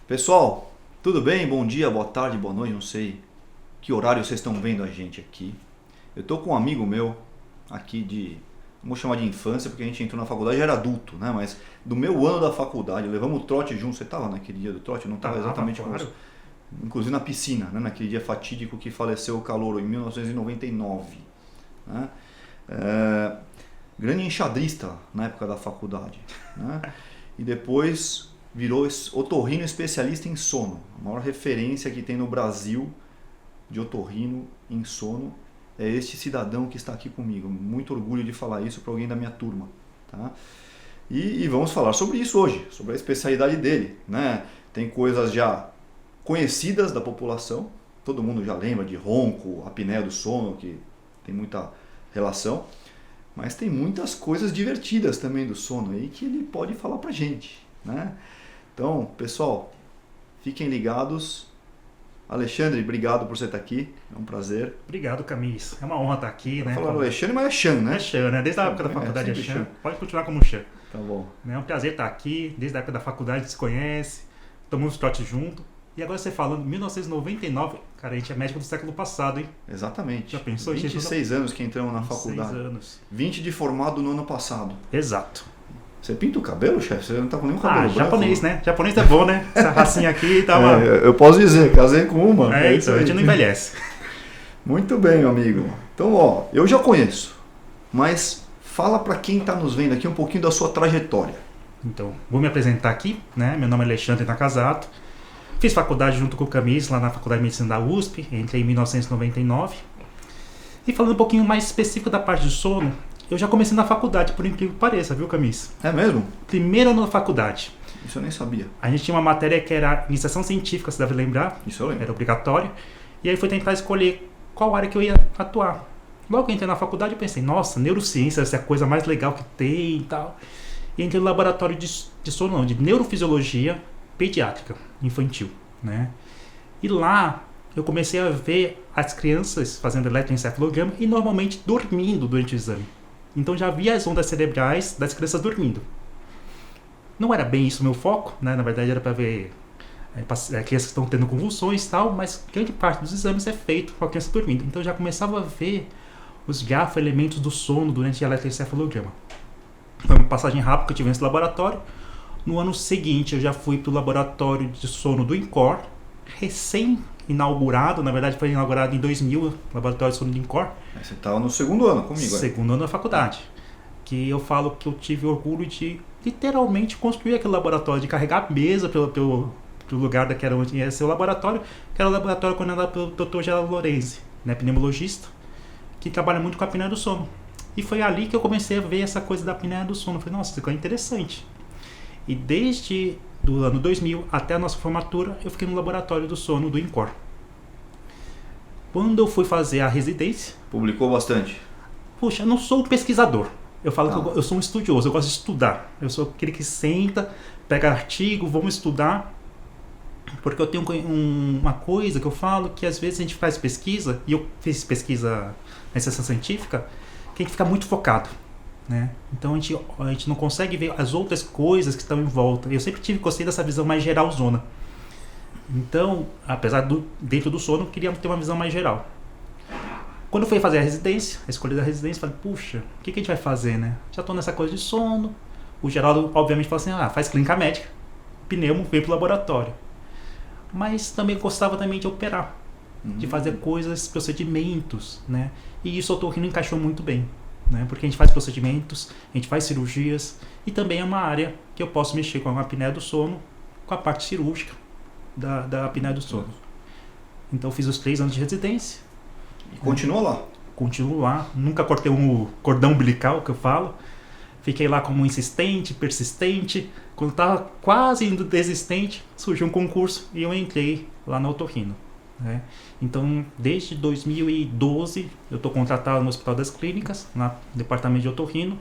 Pessoal, tudo bem? Bom dia, boa tarde, boa noite, não sei que horário vocês estão vendo a gente aqui. Eu tô com um amigo meu aqui não vou chamar de infância porque a gente entrou na faculdade, já era adulto, né? Mas do meu ano da faculdade, levamos o trote junto. Você estava naquele dia do trote? Eu não estava exatamente com você. Inclusive na piscina, né? Naquele dia fatídico que faleceu o calouro em 1999. Né? Grande enxadrista na época da faculdade. Né? E depois virou otorrino especialista em sono. A maior referência que tem no Brasil de otorrino em sono é este cidadão que está aqui comigo. Muito orgulho de falar isso para alguém da minha turma. Tá? E vamos falar sobre isso hoje, sobre a especialidade dele. Né? Tem coisas já conhecidas da população, todo mundo já lembra de ronco, apneia do sono, que tem muita relação, mas tem muitas coisas divertidas também do sono aí que ele pode falar pra gente. Né? Então, pessoal, fiquem ligados. Alexandre, obrigado por você estar aqui, é um prazer. Obrigado, Camis. É uma honra estar aqui, né? Falando Alexandre, mas é Chan, né? É Chan, né? Desde a época da faculdade é Chan. Chan. Pode continuar como Chan. Tá bom. É um prazer estar aqui, desde a época da faculdade a gente se conhece, tomamos trote junto. E agora você falando, 1999, cara, a gente é médico do século passado, hein? Exatamente. Já pensou? 26 anos que entramos na 26 faculdade. anos. 20 de formado no ano passado. Exato. Você pinta o cabelo, chefe? Você não tá com nenhum cabelo branco? Japonês, né? Japonês é bom, né? Essa racinha aqui tá uma... eu posso dizer, casei com uma. Então, a gente não envelhece. Muito bem, meu amigo. Então, ó, eu já conheço, mas fala pra quem tá nos vendo aqui um pouquinho da sua trajetória. Então, vou me apresentar aqui, né? Meu nome é Alexandre Nakazato. Fiz faculdade junto com o Camis, lá na Faculdade de Medicina da USP, entrei em 1999. E falando um pouquinho mais específico da parte de sono, eu já comecei na faculdade, por incrível que pareça, viu, Camis? É mesmo? Primeiro ano da faculdade. Isso eu nem sabia. A gente tinha uma matéria que era iniciação científica, você deve lembrar. Isso eu lembro. Era obrigatório. E aí foi tentar escolher qual área que eu ia atuar. Logo que eu entrei na faculdade, eu pensei, nossa, neurociência, essa é a coisa mais legal que tem e tal. E entrei no laboratório de sono, não, de neurofisiologia pediátrica, infantil, né? E lá eu comecei a ver as crianças fazendo eletroencefalograma e normalmente dormindo durante o exame. Então já via as ondas cerebrais das crianças dormindo. Não era bem isso o meu foco, né? Na verdade era para ver crianças que estão tendo convulsões e tal, mas grande parte dos exames é feito com a criança dormindo. Então já começava a ver os elementos do sono durante o eletroencefalograma. Foi uma passagem rápida que eu tive nesse laboratório. No ano seguinte eu já fui para o laboratório de sono do INCOR, recém-inaugurado, na verdade foi inaugurado em 2000, o laboratório de sono do INCOR. Você estava no segundo ano comigo. Segundo ano da faculdade. Que eu falo que eu tive orgulho de literalmente construir aquele laboratório, de carregar a mesa pelo lugar que era onde ia ser o laboratório, que era o laboratório coordenado pelo Dr. Geraldo Lorenzi, né, pneumologista, que trabalha muito com a apneia do sono. E foi ali que eu comecei a ver essa coisa da apneia do sono. Eu falei, nossa, isso é interessante. E desde do ano 2000 até a nossa formatura, eu fiquei no laboratório do sono do INCOR. Quando eu fui fazer a residência... Publicou bastante? Puxa, eu não sou um pesquisador. Eu falo que eu sou um estudioso, eu gosto de estudar. Eu sou aquele que senta, pega artigo, vamos estudar. Porque eu tenho uma coisa que eu falo, que às vezes a gente faz pesquisa, e eu fiz pesquisa na iniciação científica, que a gente fica muito focado. Né? Então a gente não consegue ver as outras coisas que estão em volta. Eu sempre gostei dessa visão mais geral zona. Então, apesar dentro do sono, eu queria ter uma visão mais geral. Quando eu fui fazer a residência, a escolha da residência, eu falei, puxa, o que a gente vai fazer, né? Já estou nessa coisa de sono. O Geraldo, obviamente, falou assim, faz clínica médica. Pneumo, veio para o laboratório. Mas também gostava também de operar, de fazer coisas, procedimentos, né? E isso o otorrino encaixou muito bem, né? Porque a gente faz procedimentos, a gente faz cirurgias, e também é uma área que eu posso mexer com a apneia do sono, com a parte cirúrgica da apneia do sono. Então eu fiz os 3 anos de residência. E continua lá? Continuo lá, nunca cortei um cordão umbilical, que eu falo. Fiquei lá como insistente, persistente. Quando estava quase indo desistente, surgiu um concurso e eu entrei lá na otorrino. Né? Então, desde 2012, eu estou contratado no Hospital das Clínicas, no departamento de otorrino,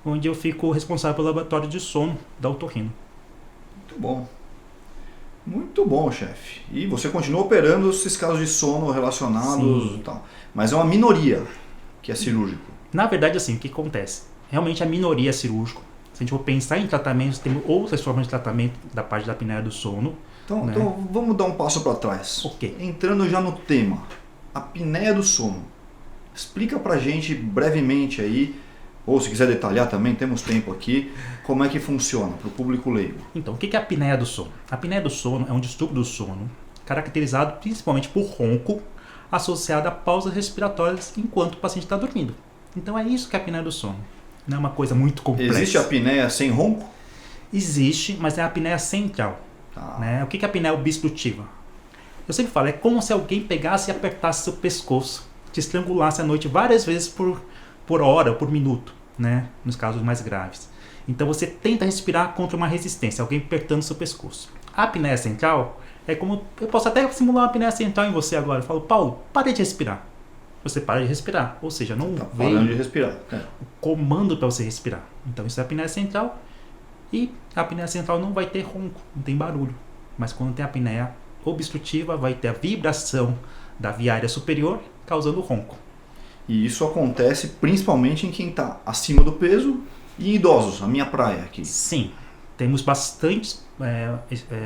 onde eu fico responsável pelo laboratório de sono da otorrino. Muito bom. Muito bom, chefe. E você continua operando esses casos de sono relacionados e tal. Mas é uma minoria que é cirúrgico. Na verdade, assim, o que acontece? Realmente a minoria é cirúrgico. Se a gente for pensar em tratamentos, temos outras formas de tratamento da parte da apneia do sono. Então, né? então vamos dar um passo para trás. Ok. Entrando já no tema, apneia do sono. Explica pra gente brevemente aí, ou se quiser detalhar também, temos tempo aqui, como é que funciona para o público leigo. Então, o que é a apneia do sono? A apneia do sono é um distúrbio do sono caracterizado principalmente por ronco associado a pausas respiratórias enquanto o paciente está dormindo. Então é isso que é a apneia do sono. Não é uma coisa muito complexa. Existe apneia sem ronco? Existe, mas é a apneia central. Tá. Né? O que é a apneia obstrutiva? Eu sempre falo, é como se alguém pegasse e apertasse seu pescoço, te estrangulasse à noite várias vezes por hora, por minuto, né? Nos casos mais graves. Então você tenta respirar contra uma resistência, alguém apertando seu pescoço. A apneia central é como, eu posso até simular uma apneia central em você agora. Eu falo, Paulo, pare de respirar. Você para de respirar, ou seja, não Tá veio parando de respirar. o comando para você respirar. Então isso é a apneia central. E a apneia central não vai ter ronco, não tem barulho. Mas quando tem a apneia obstrutiva, vai ter a vibração da via aérea superior, causando ronco. E isso acontece principalmente em quem está acima do peso e em idosos, a minha praia aqui. Sim, temos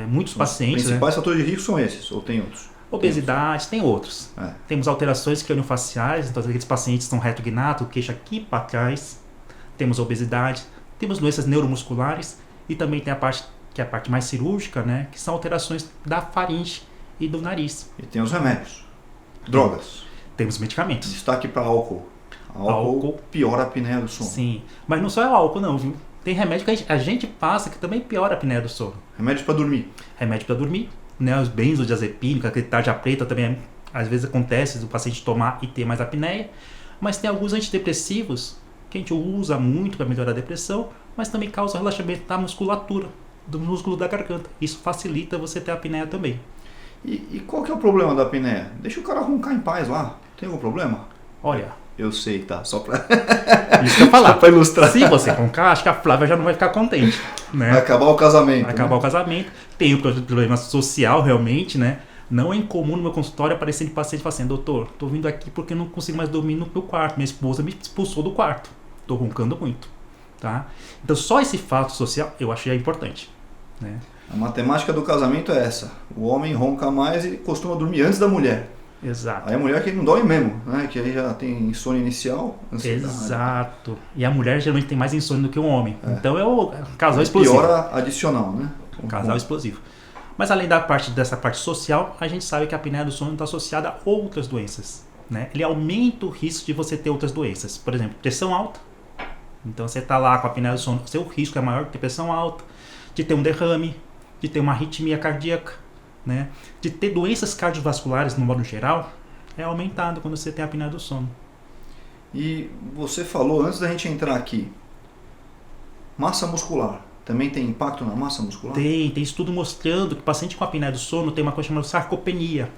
muitos pacientes. Os principais fatores de risco são esses, ou tem outros? Obesidade, tem outros. É. Temos alterações crâniofaciais, então aqueles pacientes estão retrognatos, queixa aqui para trás. Temos obesidade, temos doenças neuromusculares e também tem a parte que é a parte mais cirúrgica, né, que são alterações da faringe e do nariz. E tem os remédios. Drogas. Temos medicamentos. Destaque para álcool. Álcool piora a apneia do sono. Sim, mas não só é o álcool não, viu? Tem remédio que a gente passa que também piora a apneia do sono. Remédios para dormir. Remédio para dormir, né? Os benzodiazepínicos, aquele tarja preta também, às vezes acontece do paciente tomar e ter mais apneia. Mas tem alguns antidepressivos que a gente usa muito para melhorar a depressão, mas também causa relaxamento da musculatura, do músculo da garganta. Isso facilita você ter apneia também. E qual que é o problema da apneia? Deixa o cara roncar em paz lá. Tem algum problema? Olha, Eu sei, tá? Só para isso que eu falar. para ilustrar. Se você roncar, acho que a Flávia já não vai ficar contente, né? Vai acabar o casamento. Vai acabar né? o casamento. Tem um problema social realmente, né? Não é incomum no meu consultório aparecer de paciente falando assim, doutor, tô vindo aqui porque eu não consigo mais dormir no meu quarto. Minha esposa me expulsou do quarto. Tô roncando muito, tá? Então só esse fato social eu achei importante, né? A matemática do casamento é essa. O homem ronca mais e costuma dormir antes da mulher. Exato. Aí a mulher que não dorme mesmo, né? Que aí já tem insônia inicial, ansiedade. Exato. E a mulher geralmente tem mais insônia do que o homem. É. Então é o casal explosivo. Piora adicional, né? Um casal explosivo. Mas além dessa parte social, a gente sabe que a apneia do sono está associada a outras doenças, né? Ele aumenta o risco de você ter outras doenças. Por exemplo, pressão alta. Então você está lá com a apneia do sono, seu risco é maior de ter pressão alta, de ter um derrame, de ter uma arritmia cardíaca, né? De ter doenças cardiovasculares no modo geral, é aumentado quando você tem a apneia do sono. E você falou, antes da gente entrar aqui, massa muscular. Também tem impacto na massa muscular? Tem estudo mostrando que o paciente com apneia do sono tem uma coisa chamada sarcopenia,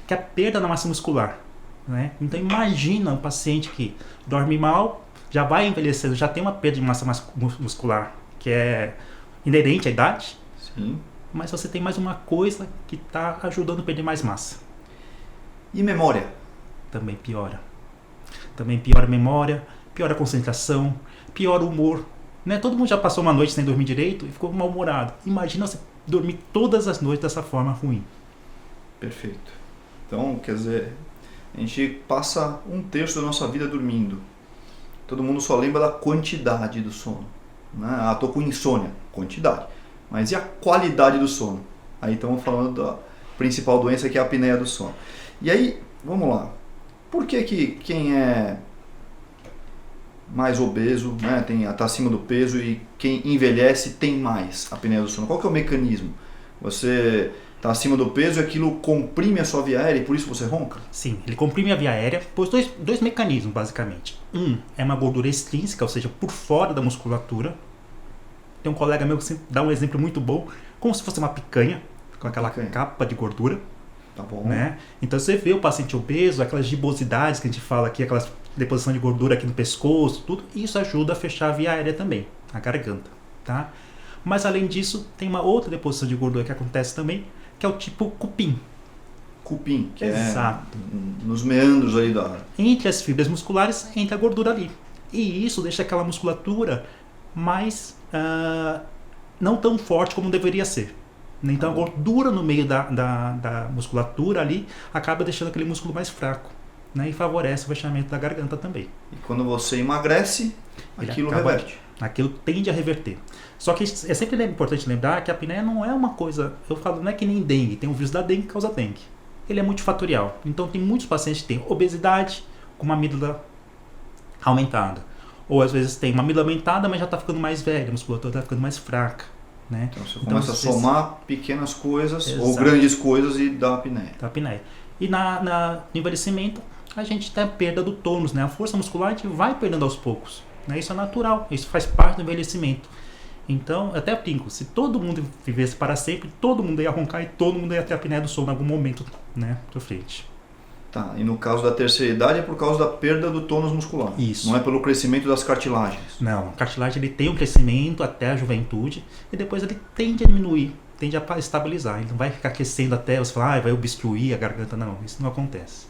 que é a perda da massa muscular, né? Então imagina um paciente que dorme mal, já vai envelhecendo, já tem uma perda de massa muscular, que é inerente à idade. Sim. Mas você tem mais uma coisa que está ajudando a perder mais massa. E memória? Também piora. Também piora a memória, piora a concentração, piora o humor. Né? Todo mundo já passou uma noite sem dormir direito e ficou mal-humorado. Imagina você dormir todas as noites dessa forma ruim. Perfeito. Então, quer dizer, a gente passa 1/3 da nossa vida dormindo. Todo mundo só lembra da quantidade do sono. Né? Ah, tô com insônia. Quantidade. Mas e a qualidade do sono? Aí estamos falando da principal doença, que é a apneia do sono. E aí, vamos lá. Por que quem é mais obeso, né, tá acima do peso, e quem envelhece tem mais apneia do sono? Qual que é o mecanismo? Você está acima do peso e aquilo comprime a sua via aérea e por isso você ronca? Sim, ele comprime a via aérea por dois mecanismos, basicamente. Um é uma gordura extrínseca, ou seja, por fora da musculatura. Tem um colega meu que dá um exemplo muito bom, como se fosse uma picanha, com aquela capa de gordura. Tá bom. Né? Então você vê o paciente obeso, aquelas gibosidades que a gente fala aqui, aquela deposição de gordura aqui no pescoço, tudo, isso ajuda a fechar a via aérea também, a garganta. Tá? Mas além disso, tem uma outra deposição de gordura que acontece também, que é o tipo cupim. Cupim, que Exato. É nos meandros aí da... Entre as fibras musculares, entra a gordura ali. E isso deixa aquela musculatura mas não tão forte como deveria ser. Então a gordura no meio da musculatura ali acaba deixando aquele músculo mais fraco, né? E favorece o fechamento da garganta também. E quando você emagrece, aquilo reverte. Aquilo tende a reverter. Só que é sempre importante lembrar que a apneia não é uma coisa, eu falo, não é que nem dengue, tem o vírus da dengue que causa dengue. Ele é multifatorial. Então tem muitos pacientes que têm obesidade com uma amígdala aumentada. Ou às vezes tem uma amígdala aumentada, mas já está ficando mais velha, a musculatura está ficando mais fraca. Né? Então você começa a somar pequenas coisas, Exato, ou grandes coisas e dá apneia. Dá apneia. E no envelhecimento, a gente tem a perda do tônus, né? A força muscular a gente vai perdendo aos poucos. Né? Isso é natural, isso faz parte do envelhecimento. Então, eu até brinco, se todo mundo vivesse para sempre, todo mundo ia roncar e todo mundo ia ter apneia do sono em algum momento, né, pra frente. Tá, e no caso da terceira idade é por causa da perda do tônus muscular. Isso. Não é pelo crescimento das cartilagens. Não, a cartilagem ele tem um crescimento até a juventude e depois ele tende a diminuir, tende a estabilizar. Ele não vai ficar aquecendo até você falar, vai obstruir a garganta. Não, isso não acontece.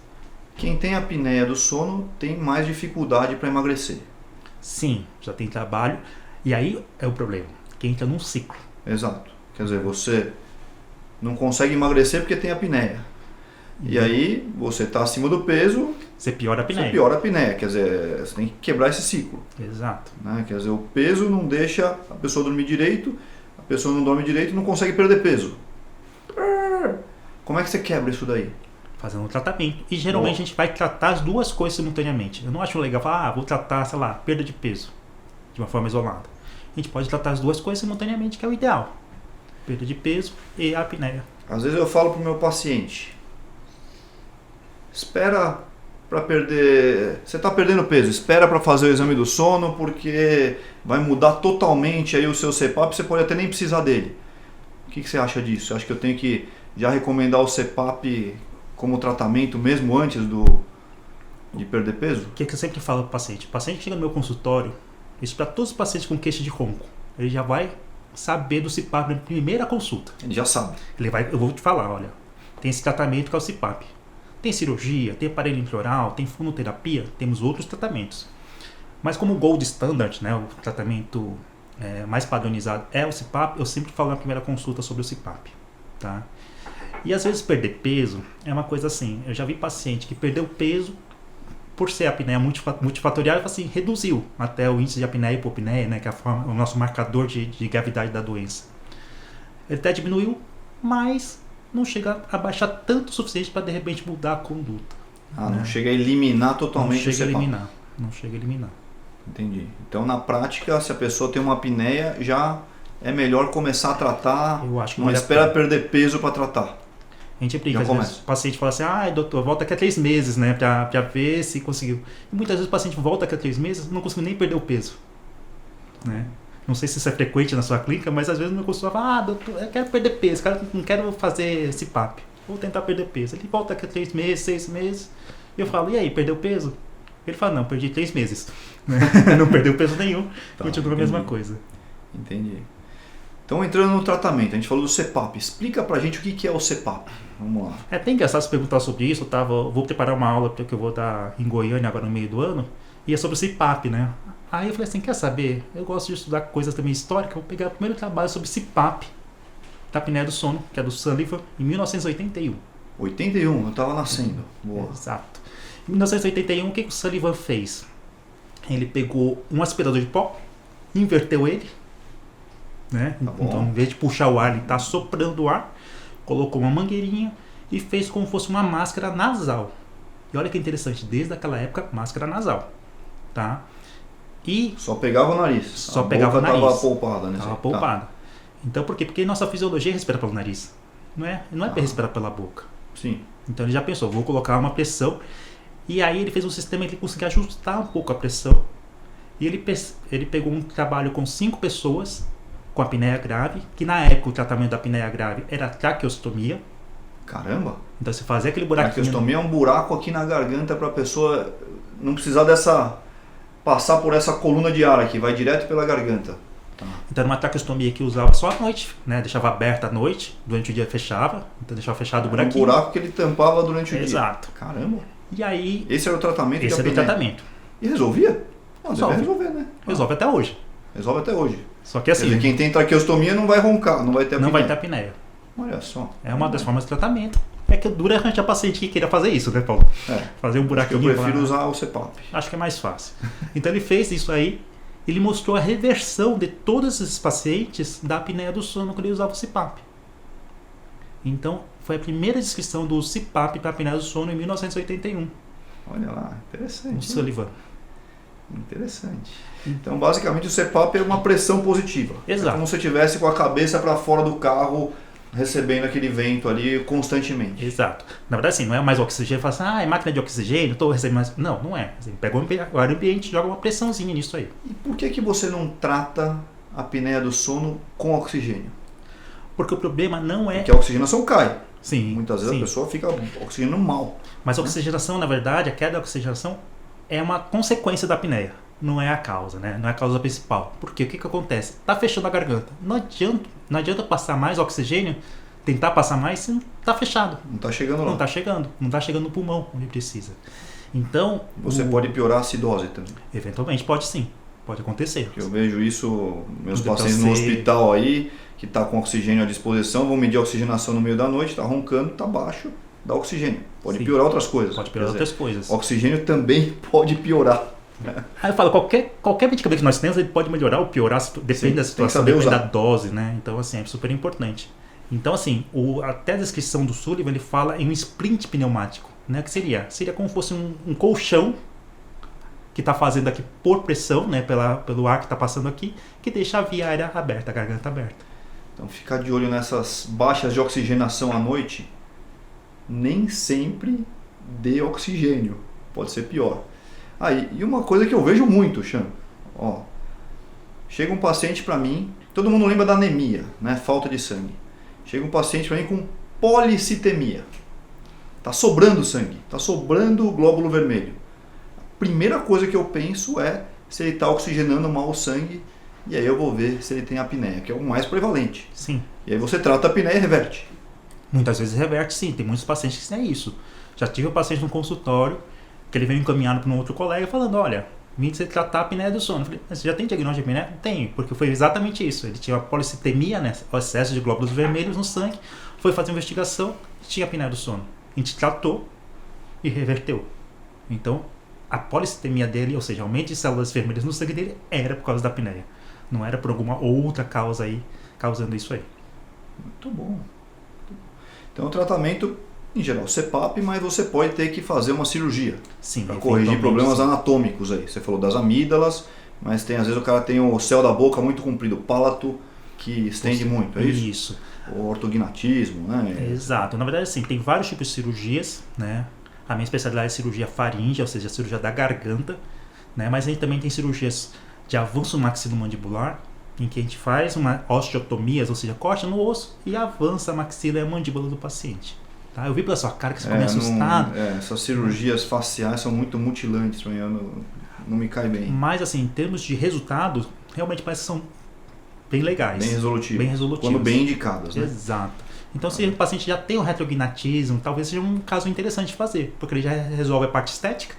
Quem tem apneia do sono tem mais dificuldade para emagrecer. Sim, já tem trabalho. E aí é o problema, que entra num ciclo. Exato. Quer dizer, você não consegue emagrecer porque tem apneia. E aí, você está acima do peso, você piora a apneia. Você piora a apneia. Quer dizer, você tem que quebrar esse ciclo. Exato. Né? Quer dizer, o peso não deixa a pessoa dormir direito, a pessoa não dorme direito e não consegue perder peso. Como é que você quebra isso daí? Fazendo um tratamento. E geralmente a gente vai tratar as duas coisas simultaneamente. Eu não acho legal falar, vou tratar, sei lá, perda de peso de uma forma isolada. A gente pode tratar as duas coisas simultaneamente, que é o ideal. Perda de peso e a apneia. Às vezes eu falo para o meu paciente, espera para perder, você está perdendo peso, espera para fazer o exame do sono porque vai mudar totalmente aí o seu CPAP, você pode até nem precisar dele. O que você acha disso? Você acha que eu tenho que já recomendar o CPAP como tratamento mesmo antes de perder peso? O que eu sempre falo para o paciente? O paciente chega no meu consultório, isso para todos os pacientes com queixa de ronco, ele já vai saber do CPAP na primeira consulta. Ele já sabe. Eu vou te falar, olha, tem esse tratamento que é o CPAP. Tem cirurgia, tem aparelho intraoral, tem fonoterapia, temos outros tratamentos. Mas como o gold standard, né, o tratamento mais padronizado é o CPAP, eu sempre falo na primeira consulta sobre o CPAP. Tá? E às vezes perder peso é uma coisa assim, eu já vi paciente que perdeu peso por ser apneia multifatorial, assim, reduziu até o índice de apneia e hipopneia, né, que é o nosso marcador de gravidade da doença. Ele até diminuiu, mas não chega a baixar tanto o suficiente para de repente mudar a conduta. Né? Não chega a eliminar totalmente o CPAP. Não chega a eliminar. Entendi. Então na prática, se a pessoa tem uma apneia, já é melhor começar a tratar, eu acho que não espera perder peso para tratar. A gente brinca, às vezes o paciente fala assim, doutor, volta daqui a 3 meses, né, pra ver se conseguiu. E muitas vezes o paciente volta daqui a 3 meses e não conseguiu nem perder o peso. Né? Não sei se isso é frequente na sua clínica, mas às vezes o meu consultório fala, doutor, eu quero perder peso, não quero fazer esse CPAP, vou tentar perder peso. Ele volta daqui a 3 meses, 6 meses, e eu falo, e aí, perdeu peso? Ele fala, não, perdi 3 meses. Não perdeu peso nenhum, continua a mesma coisa. Entendi. Então, entrando no tratamento, a gente falou do CPAP. Explica pra gente o que é o CPAP. Vamos lá. É até engraçado se perguntar sobre isso. Vou preparar uma aula que eu vou dar em Goiânia agora no meio do ano. E é sobre o CPAP, né? Aí eu falei assim, quer saber? Eu gosto de estudar coisas também históricas. Vou pegar o primeiro trabalho sobre CPAP da apneia do sono, que é do Sullivan, em 1981. 81? Eu estava nascendo. Boa. Exato. Em 1981, o que o Sullivan fez? Ele pegou um aspirador de pó, inverteu ele, né? Então, em vez de puxar o ar, ele está soprando o ar, colocou uma mangueirinha e fez como se fosse uma máscara nasal. E olha que interessante, desde aquela época, máscara nasal, tá? E só pegava o nariz. Só pegava o nariz. Estava poupada, né? Estava poupada. Tá. Então, por quê? Porque nossa fisiologia respira pelo nariz. Não é para respirar pela boca. Sim. Então ele já pensou, vou colocar uma pressão. E aí ele fez um sistema que ele conseguia ajustar um pouco a pressão. E ele pegou um trabalho com 5 pessoas com apneia grave, que na época o tratamento da apneia grave era traqueostomia. Caramba! Então você fazia aquele buraquinho. Traqueostomia é um buraco aqui na garganta para a pessoa não precisar passar por essa coluna de ar aqui, vai direto pela garganta. Tá. Então era uma traqueostomia que usava só à noite, né? Deixava aberta à noite, durante o dia fechava, então deixava fechado o buraquinho. Um buraco que ele tampava durante o dia. Exato. Caramba! E aí... Esse era o tratamento Esse era o tratamento. E resolvia? Deve resolver, né? Resolve até hoje. Resolve até hoje. Só que assim, Quer dizer, quem tem traqueostomia não vai roncar, não vai ter não apneia. vai ter apneia. Olha só. É uma das formas de tratamento. É que dura arranjar paciente que queira fazer isso, né, Paulo? Fazer um buraquinho. Eu prefiro usar o CPAP. Acho que é mais fácil. Então ele fez isso aí, ele mostrou a reversão de todos esses pacientes da apneia do sono quando ele usava o CPAP. Então, foi a primeira descrição do CPAP para a apneia do sono em 1981. Olha lá, interessante. O Sullivan. Interessante. Então, basicamente, o CPAP é uma pressão positiva. Exato. É como se você estivesse com a cabeça para fora do carro, recebendo aquele vento ali constantemente. Exato. Na verdade, assim, não é mais oxigênio, fala assim, é máquina de oxigênio, estou recebendo mais. Não, não é. Você pega o ar ambiente e joga uma pressãozinha nisso aí. E por que você não trata a apneia do sono com oxigênio? Porque o problema não é... Porque a oxigenação cai. Sim. Muitas vezes a pessoa fica oxigenando mal. Mas a oxigenação, na verdade, a queda da oxigenação é uma consequência da apneia. Não é a causa, né? Não é a causa principal. Porque o que acontece? Tá fechando a garganta. Não adianta passar mais oxigênio, tentar passar mais, se não tá fechado. Não tá chegando lá. Não tá chegando. Não tá chegando no pulmão onde precisa. Então... Você pode piorar a acidose também. Eventualmente pode sim. Pode acontecer. Eu vejo isso, meus pacientes no hospital aí, que tá com oxigênio à disposição, vão medir a oxigenação no meio da noite, tá roncando, tá baixo, dá oxigênio. Pode piorar outras coisas. Pode piorar outras coisas. Oxigênio também pode piorar. Aí eu falo, qualquer medicamento que nós temos, ele pode melhorar ou piorar, depende da situação, depende da dose, né? Então, assim, é super importante. Então, assim, até a descrição do Sullivan, ele fala em um splint pneumático, né? Que seria como se fosse um colchão que está fazendo aqui por pressão, né? Pelo ar que está passando aqui, que deixa a via aérea aberta, a garganta aberta. Então, ficar de olho nessas baixas de oxigenação à noite, nem sempre dê oxigênio, pode ser pior. E uma coisa que eu vejo muito, Chan, chega um paciente para mim, todo mundo lembra da anemia, né? Falta de sangue. Chega um paciente para mim com policitemia. Tá sobrando sangue, tá sobrando glóbulo vermelho. A primeira coisa que eu penso é se ele está oxigenando mal o sangue, e aí eu vou ver se ele tem apneia, que é o mais prevalente. Sim. E aí você trata a apneia e reverte. Muitas vezes reverte, sim. Tem muitos pacientes que têm isso. Já tive um paciente no consultório que ele veio encaminhado para um outro colega falando, olha, vim você tratar a apneia do sono. Eu falei, mas você já tem diagnóstico de apneia? Tem, porque foi exatamente isso. Ele tinha uma policitemia, né, o excesso de glóbulos vermelhos no sangue, foi fazer uma investigação e tinha apneia do sono. A gente tratou e reverteu. Então, a policitemia dele, ou seja, aumento de células vermelhas no sangue dele, era por causa da apneia. Não era por alguma outra causa aí, causando isso aí. Muito bom. Então, o tratamento, em geral, CPAP, mas você pode ter que fazer uma cirurgia. Sim. Para corrigir problemas anatômicos aí. Você falou das amígdalas, mas às vezes o cara tem o céu da boca muito comprido, o palato que estende muito, é isso? Isso. O ortognatismo, né? Exato. Na verdade, assim, tem vários tipos de cirurgias, né? A minha especialidade é cirurgia faríngea, ou seja, a cirurgia da garganta, né? Mas a gente também tem cirurgias de avanço maxilomandibular, em que a gente faz uma osteotomia, ou seja, corta no osso e avança a maxila e a mandíbula do paciente. Tá? Eu vi pela sua cara que você ficou meio assustado. Essas cirurgias faciais são muito mutilantes para mim, não me cai bem. Mas, assim, em termos de resultado, realmente parece que são bem legais. Bem resolutivas. Quando bem indicadas, né? Exato. Então, se o paciente já tem um retrognatismo, talvez seja um caso interessante de fazer, porque ele já resolve a parte estética,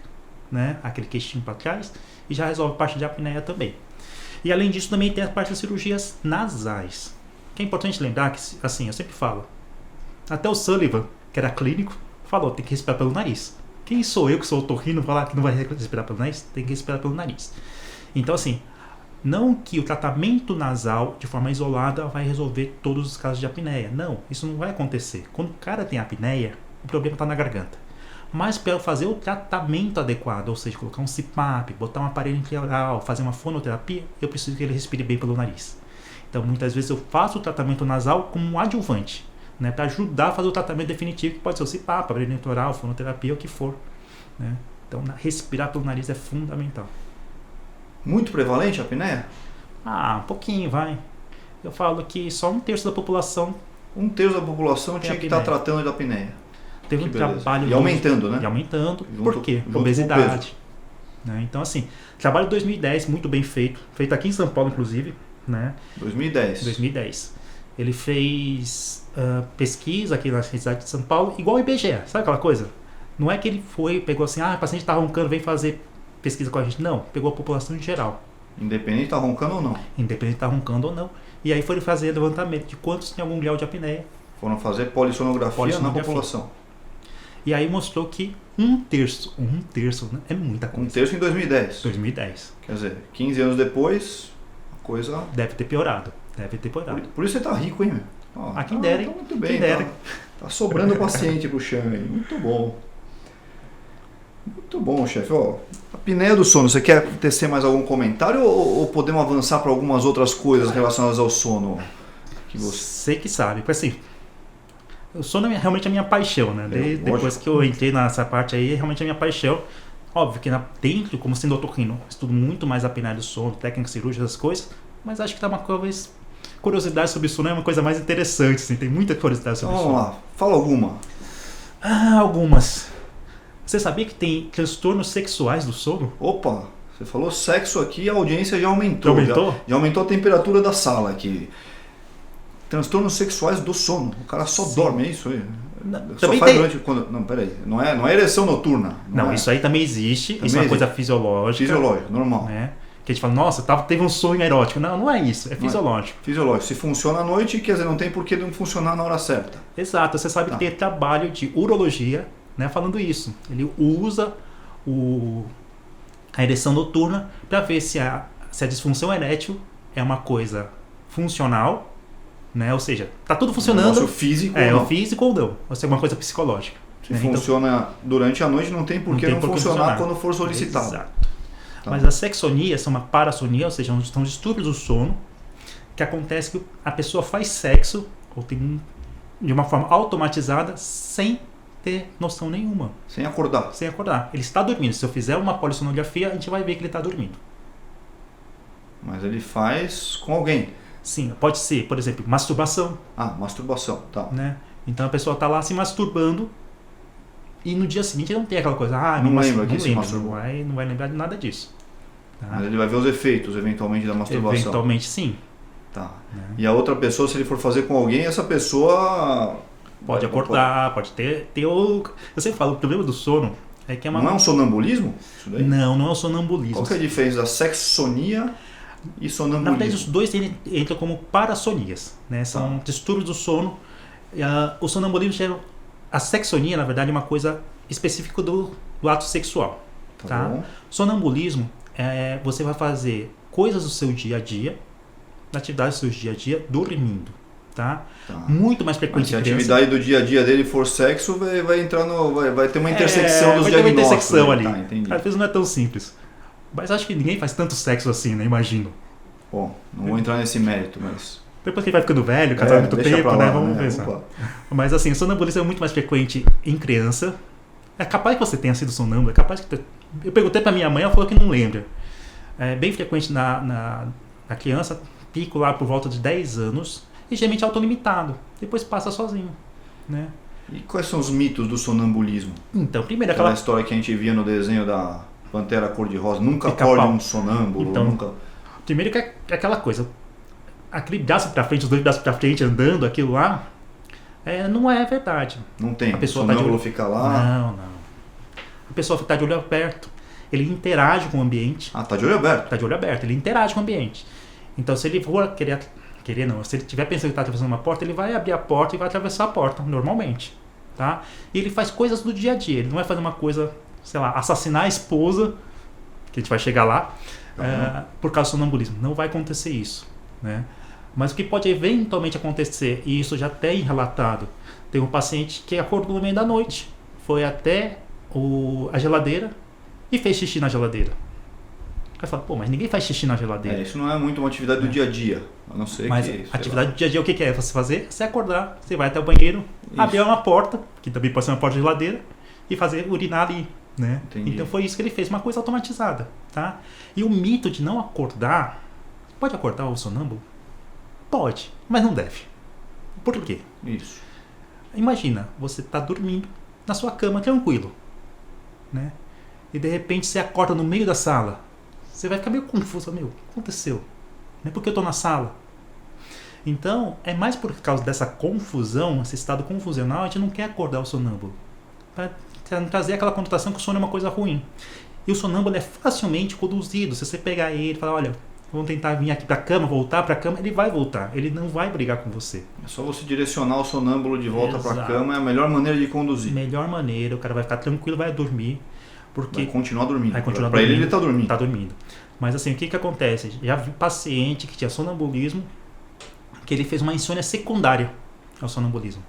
né? Aquele queixinho para trás, e já resolve a parte de apneia também. E além disso, também tem a parte das cirurgias nasais. Que é importante lembrar que, assim, eu sempre falo, até o Sullivan, que era clínico, falou, tem que respirar pelo nariz. Quem sou eu que sou otorrino falar que não vai respirar pelo nariz? Tem que respirar pelo nariz. Então, assim, não que o tratamento nasal, de forma isolada, vai resolver todos os casos de apneia. Não, isso não vai acontecer. Quando o cara tem apneia, o problema está na garganta. Mas para eu fazer o tratamento adequado, ou seja, colocar um CPAP, botar um aparelho intraoral, fazer uma fonoterapia, eu preciso que ele respire bem pelo nariz. Então, muitas vezes eu faço o tratamento nasal como um adjuvante, né, para ajudar a fazer o tratamento definitivo, que pode ser o CPAP, aparelho intraoral, fonoterapia, o que for. Né? Então, respirar pelo nariz é fundamental. Muito prevalente a apneia? Um pouquinho, vai. Eu falo que só 1/3 da população... 1/3 da população tinha que estar tratando da apneia. Teve um trabalho... E aumentando, né? E aumentando. Por quê? Obesidade. Né? Então, assim, trabalho de 2010, muito bem feito. Feito aqui em São Paulo, inclusive. Né? 2010. Ele fez pesquisa aqui na cidade de São Paulo, igual o IBGE. Sabe aquela coisa? Não é que ele pegou assim, o paciente está roncando, vem fazer pesquisa com a gente. Não, pegou a população em geral. Independente tá roncando ou não. Independente de estar roncando ou não. E aí foram fazer levantamento de quantos tem algum grau de apneia. Foram fazer polissonografia na população. E aí mostrou que um terço, né? É muita coisa. Um terço em 2010. 2010. Quer dizer, 15 anos depois, a coisa... Deve ter piorado. Por isso você tá rico, hein, meu? Ó, quem dera, hein? Tá muito bem, quem dera. Tá sobrando paciente pro Chan aí. Muito bom. Muito bom, chefe. Ó, a apneia do sono, você quer tecer mais algum comentário ou podemos avançar para algumas outras coisas relacionadas ao sono? Que Você que sabe, porque assim, o sono é realmente a minha paixão, né? Depois que eu entrei nessa parte aí, é realmente a minha paixão. Óbvio que dentro, como sendo otorrino, estudo muito mais a apneia do sono, técnica cirúrgica, essas coisas, mas acho que tá uma coisa... Curiosidade sobre o sono é uma coisa mais interessante, assim, tem muita curiosidade sobre o sono. Vamos lá, fala alguma. Algumas. Você sabia que tem transtornos sexuais do sono? Opa, você falou sexo aqui, a audiência já aumentou. Aumentou? Já aumentou a temperatura da sala aqui. Transtornos sexuais do sono. O cara só dorme, é isso aí? Só Também faz tem. durante... Não, peraí. Não é ereção noturna. Não, é. Isso aí também existe. Também isso é uma existe. coisa fisiológica. Fisiológico, normal. Né? Que a gente fala, nossa, teve um sonho erótico. Não, não é isso. É fisiológico. Fisiológico. Se funciona à noite, quer dizer, não tem por que não funcionar na hora certa. Exato. Você sabe que tem trabalho de urologia, né, falando isso. Ele usa a ereção noturna para ver se a disfunção erétil é uma coisa funcional, né? Ou seja, tá tudo funcionando. O físico ou não. O físico ou não. Ou seja, uma coisa psicológica. Se funciona durante a noite, não tem por que não funcionar quando for solicitado. Exato. Tá. Mas a sexonia, são uma parassonia, ou seja, são distúrbios do sono, que acontece que a pessoa faz sexo, ou tem de uma forma automatizada, sem ter noção nenhuma. Sem acordar. Sem acordar. Ele está dormindo. Se eu fizer uma polissonografia, a gente vai ver que ele está dormindo. Mas ele faz com alguém. Sim, pode ser, por exemplo, masturbação. Masturbação, tá. Né? Então a pessoa está lá se masturbando e no dia seguinte não tem aquela coisa, não lembra que se masturbou. Não vai lembrar de nada disso. Tá? Mas ele vai ver os efeitos, eventualmente, da masturbação. Eventualmente, sim. Tá. E a outra pessoa, se ele for fazer com alguém, essa pessoa... Pode acordar, pode ter o... Eu sempre falo, o problema do sono é que é uma... Não é um sonambulismo? Isso daí? Não é um sonambulismo. Qual que é a diferença da sexonia e sonambulismo? Na verdade, os dois entram como parassonias, né? São distúrbios do sono. O sonambulismo, a sexonia, na verdade, é uma coisa específica do ato sexual. Tá? Sonambulismo você vai fazer coisas do seu dia a dia, atividades do seu dia a dia, dormindo. Tá? Muito mais frequente. Mas se a atividade do dia a dia dele for sexo, vai ter uma intersecção dos diagnósticos. Vai ter uma intersecção ali. Tá, entendi. Às vezes não é tão simples. Mas acho que ninguém faz tanto sexo assim, né? Imagino. Bom, não vou entrar nesse mérito, mas... Depois que ele vai ficando velho, casado há muito tempo, lá, né? Vamos pensar. Mas assim, o sonambulismo é muito mais frequente em criança. É capaz que você tenha sido sonâmbulo, é capaz que... Eu perguntei pra minha mãe, ela falou que não lembra. É bem frequente na criança, pico lá por volta de 10 anos, e geralmente autolimitado. Depois passa sozinho, né? E quais são os mitos do sonambulismo? Então, primeiro aquela história que a gente via no desenho da Pantera Cor-de-Rosa, nunca acorde um sonâmbulo, então, nunca... Primeiro que é aquela coisa, aquele braço pra frente, os dois braços pra frente andando, aquilo lá, não é verdade. Não tem, a pessoa o sonâmbulo fica lá... Não. A pessoa está de olho aberto, ele interage com o ambiente. Tá de olho aberto? Tá de olho aberto, ele interage com o ambiente. Então se ele for querer não, se ele estiver pensando que está atravessando uma porta, ele vai abrir a porta e vai atravessar a porta, normalmente. Tá? E ele faz coisas do dia a dia, ele não vai fazer uma coisa, sei lá, assassinar a esposa, que a gente vai chegar lá, por causa do sonambulismo. Não vai acontecer isso, né? Mas o que pode eventualmente acontecer, e isso já tem relatado, tem um paciente que acordou no meio da noite, foi até a geladeira e fez xixi na geladeira. Aí fala, mas ninguém faz xixi na geladeira. Isso não é muito uma atividade do dia a dia, a não ser mas que... a atividade do dia a dia, o que é você fazer? Você acordar, você vai até o banheiro, abrir uma porta, que também pode ser uma porta de geladeira, e fazer urinar ali, né? Então foi isso que ele fez, uma coisa automatizada, tá? E o mito de não acordar, pode acordar o sonâmbulo? Pode, mas não deve. Por quê? Isso. Imagina, você está dormindo na sua cama tranquilo, né? E de repente você acorda no meio da sala. Você vai ficar meio confuso, o que aconteceu? Não é porque eu estou na sala. Então, é mais por causa dessa confusão, esse estado confusional, a gente não quer acordar o sonâmbulo. Para trazer aquela conotação que o sono é uma coisa ruim. E o sonâmbulo é facilmente conduzido. Se você pegar ele e falar, olha, vamos tentar vir aqui para a cama, voltar para a cama, ele vai voltar. Ele não vai brigar com você. É só você direcionar o sonâmbulo de volta para a Exato. cama, é a melhor maneira de conduzir. Melhor maneira, o cara vai ficar tranquilo, vai dormir. Porque Vai continuar dormindo. vai continuar Para ele, dormindo. ele está dormindo. Tá dormindo. Mas assim, o que acontece? Já vi paciente que tinha sonambulismo, que ele fez uma insônia secundária ao sonambulismo.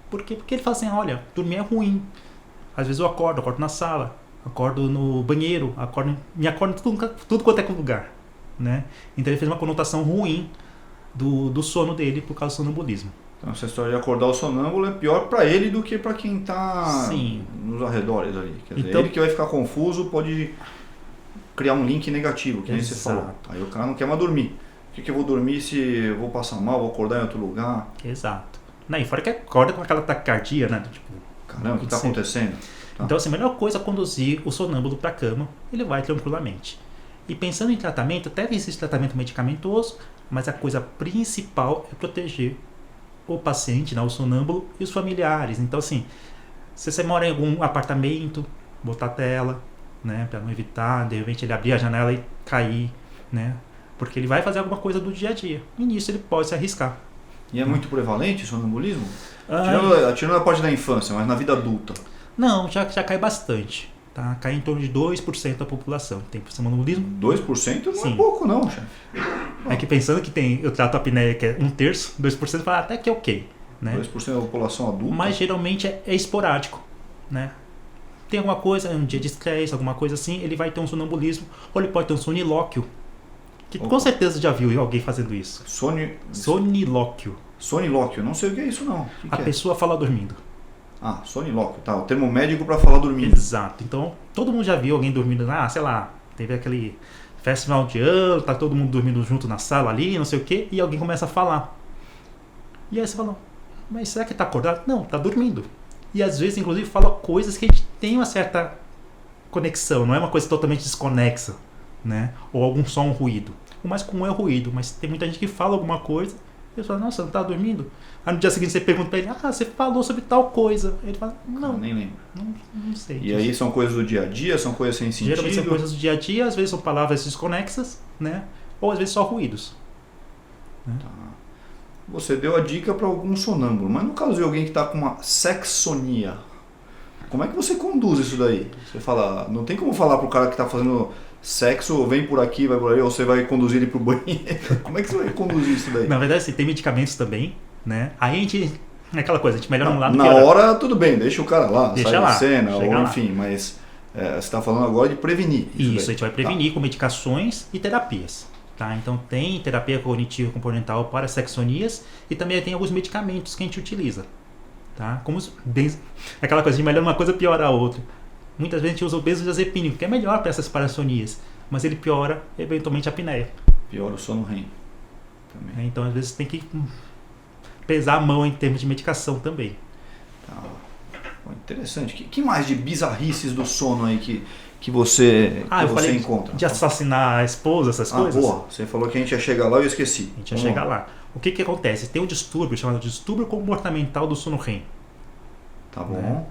Por quê? Porque ele fala assim, olha, dormir é ruim. Às vezes eu acordo na sala, acordo no banheiro, me acordo em tudo quanto é lugar. Né? Então ele fez uma conotação ruim do sono dele por causa do sonambulismo. Então essa história de acordar o sonâmbulo é pior para ele do que para quem está Sim. nos arredores ali. Quer dizer, Então, ele que vai ficar confuso pode criar um link negativo, que nem você Exato. falou. Aí o cara não quer mais dormir. Por que eu vou dormir se eu vou passar mal, vou acordar em outro lugar? Exato. Não, e fora que acorda com aquela taquicardia, né? Tipo, Caramba, o que está Sim. acontecendo? Tá. Então, assim, a melhor coisa é conduzir o sonâmbulo para a cama, ele vai tranquilamente. E pensando em tratamento, até existe tratamento medicamentoso, mas a coisa principal é proteger o paciente, né, o sonâmbulo e os familiares. Então, assim, se você mora em algum apartamento, botar tela, né, para não evitar, de repente ele abrir a janela e cair, né, porque ele vai fazer alguma coisa do dia a dia. E nisso ele pode se arriscar. E é muito prevalente o sonambulismo? Ah, Tirando a parte da infância, mas na vida adulta. não, já cai bastante. Tá? Cai em torno de 2% da população. Tem sonambulismo. 2% não Sim. é pouco não, chefe. É que pensando que eu trato a apneia que é 1/3, 2% fala até que é ok. Né? 2% da população adulta. Mas geralmente é esporádico. Né? Tem alguma coisa, um dia de estresse, alguma coisa assim, ele vai ter um sonambulismo, ou ele pode ter um sonilóquio. Que Opa. com certeza já viu alguém fazendo isso. Sonilóquio. Sonilóquio, não sei o que é isso não. O que A que é? pessoa fala dormindo. Ah, sonilóquio, tá. O termo médico para falar dormindo. Exato. Então, todo mundo já viu alguém dormindo, sei lá, teve aquele festival de ano, tá todo mundo dormindo junto na sala ali, não sei o que, e alguém começa a falar. E aí você fala, mas será que tá acordado? Não, tá dormindo. E às vezes, inclusive, fala coisas que a gente tem uma certa conexão, não é uma coisa totalmente desconexa, né? Ou algum som, um ruído. O mais comum é o ruído, mas tem muita gente que fala alguma coisa e você fala, nossa, não tá dormindo? Aí no dia seguinte você pergunta pra ele, você falou sobre tal coisa. Ele fala, não, Nem lembro. não sei. E aí são coisas do dia a dia, são coisas sem sentido. Geralmente são coisas do dia a dia, às vezes são palavras desconexas, né? Ou às vezes só ruídos. Tá. Você deu a dica para algum sonâmbulo, mas no caso de alguém que está com uma sexonia, como é que você conduz isso daí? Você fala, não tem como falar pro cara que está fazendo sexo, vem por aqui, vai por aí, ou você vai conduzir ele pro banheiro. Como é que você vai conduzir isso daí? Na verdade, assim, tem medicamentos também, né? Aí a gente, é aquela coisa, a gente melhora um lado Na piora. hora, tudo bem, deixa o cara lá, Deixa sai lá, da cena, ou chega lá. enfim, mas você está falando agora de prevenir. Isso, a daí. gente vai prevenir com medicações e terapias. Tá? Então tem terapia cognitiva comportamental para sexonias e também tem alguns medicamentos que a gente utiliza. Tá? Como aquela coisa de melhora uma coisa piora a outra. Muitas vezes a gente usa o benzodiazepínico, que é melhor para essas parassonias, mas ele piora eventualmente a apneia. Pior o sono REM. Também. Né? Então às vezes tem que pesar a mão em termos de medicação também. Tá. Pô, interessante. Que mais de bizarrices do sono aí que você, Eu falei encontra? de assassinar a esposa, essas coisas. Boa. Você falou que a gente ia chegar lá e eu esqueci. A gente ia chegar lá. O que acontece? Tem um distúrbio chamado distúrbio comportamental do sono REM. Tá bom. Né?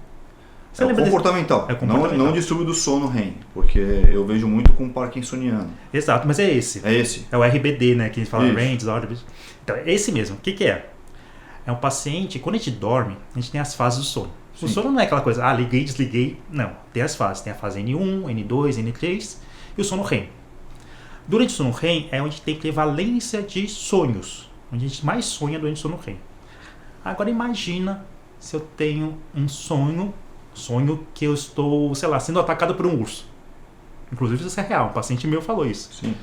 Você É o lembra comportamental. É o comportamental. Não o distúrbio do sono REM, porque eu vejo muito com parkinsoniano. Exato, mas é esse. É esse? É o RBD, né? Que a gente fala Isso. REM, Disorder. Então, é esse mesmo. O que é? É um paciente, quando a gente dorme, a gente tem as fases do sono. O Sim. sono não é aquela coisa, liguei, desliguei. Não, tem as fases. Tem a fase N1, N2, N3 e o sono REM. Durante o sono REM é onde tem prevalência de sonhos. Onde a gente mais sonha durante o sono REM. Agora imagina se eu tenho um sonho que eu estou, sei lá, sendo atacado por um urso. Inclusive isso é real, um paciente meu falou isso. Sim.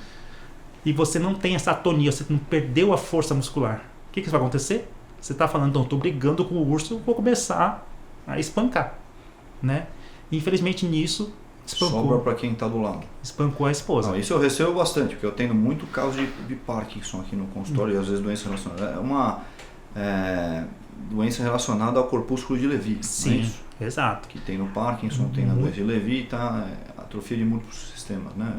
E você não tem essa atonia, você não perdeu a força muscular. O que vai acontecer? Você está falando, não, estou brigando com o urso, eu vou começar a espancar, né? E, infelizmente nisso Sobra espancou, para quem está do lado. espancou a esposa. Não, isso eu recebo bastante, porque eu tenho muito caso de Parkinson aqui no consultório e às vezes doença relacionada. É uma doença relacionada ao corpúsculo de Levy, não é Sim, isso? exato. Que tem no Parkinson, tem na doença de Levy, tá? Atrofia de múltiplos sistemas, né?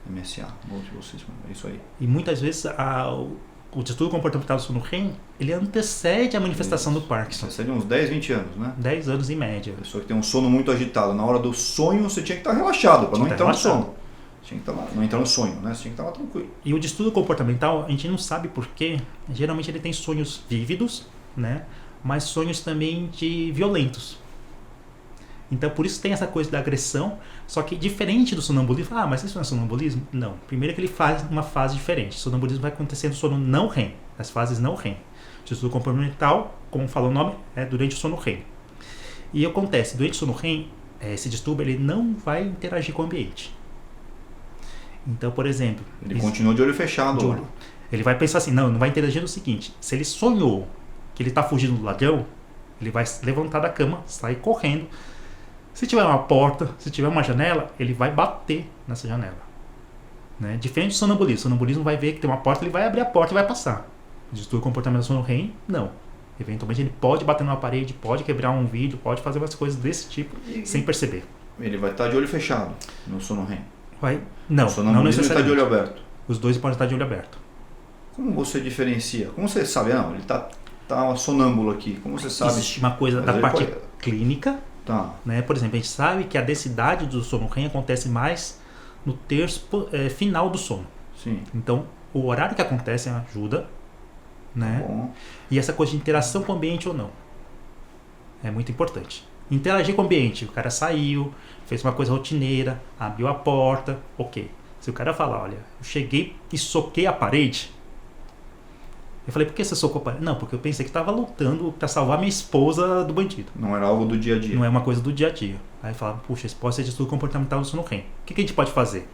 MSA, múltiplos sistemas, é isso aí. E muitas vezes o distúrbio comportamental do sono REM, ele antecede a manifestação do Parkinson. Antecede uns 10, 20 anos, né? 10 anos em média. A pessoa que tem um sono muito agitado, na hora do sonho você tinha que estar relaxado, para não entrar no sono. Tinha que estar lá, não entrar no sonho, né? Você tinha que estar lá tranquilo. E o distúrbio comportamental, a gente não sabe porquê, geralmente ele tem sonhos vívidos, né? Mas sonhos também violentos. Então, por isso tem essa coisa da agressão, só que diferente do sonambulismo. Mas isso não é sonambulismo? Não. Primeiro que ele faz uma fase diferente. O sonambulismo vai acontecer no sono não REM, as fases não REM. O distúrbio comportamental, como fala o nome, é durante o sono REM. E acontece, durante o sono REM, esse distúrbio ele não vai interagir com o ambiente. Então, por exemplo... Ele continua de olho fechado. Lá. Ele vai pensar assim, não vai interagir no seguinte, se ele sonhou que ele está fugindo do ladrão, ele vai levantar da cama, sair correndo. Se tiver uma porta, se tiver uma janela, ele vai bater nessa janela. Né? Diferente do sonambulismo. O sonambulismo vai ver que tem uma porta, ele vai abrir a porta e vai passar. O distúrbio comportamental do sono REM, não. Eventualmente ele pode bater numa parede, pode quebrar um vidro, pode fazer umas coisas desse tipo sem perceber. Ele vai estar de olho fechado no sono REM? Não, não necessariamente. Ele está de olho aberto? Os dois podem estar de olho aberto. Como você diferencia? Como você sabe? Não, ele está sonâmbulo aqui. Como você sabe? Existe uma coisa da parte clínica. Tá. Né? Por exemplo, a gente sabe que a densidade do sono REM acontece mais no terço final do sono. Sim. Então, o horário que acontece ajuda, né? Bom. E essa coisa de interação com o ambiente ou não. É muito importante. Interagir com o ambiente. O cara saiu, fez uma coisa rotineira, abriu a porta, ok. Se o cara falar, olha, eu cheguei e soquei a parede. Eu falei, por que você socou a parede? Não, porque eu pensei que estava lutando para salvar minha esposa do bandido. Não era algo do dia a dia. Não é uma coisa do dia a dia. Aí fala, puxa, isso pode ser distúrbio comportamental do sono REM. O que a gente pode fazer?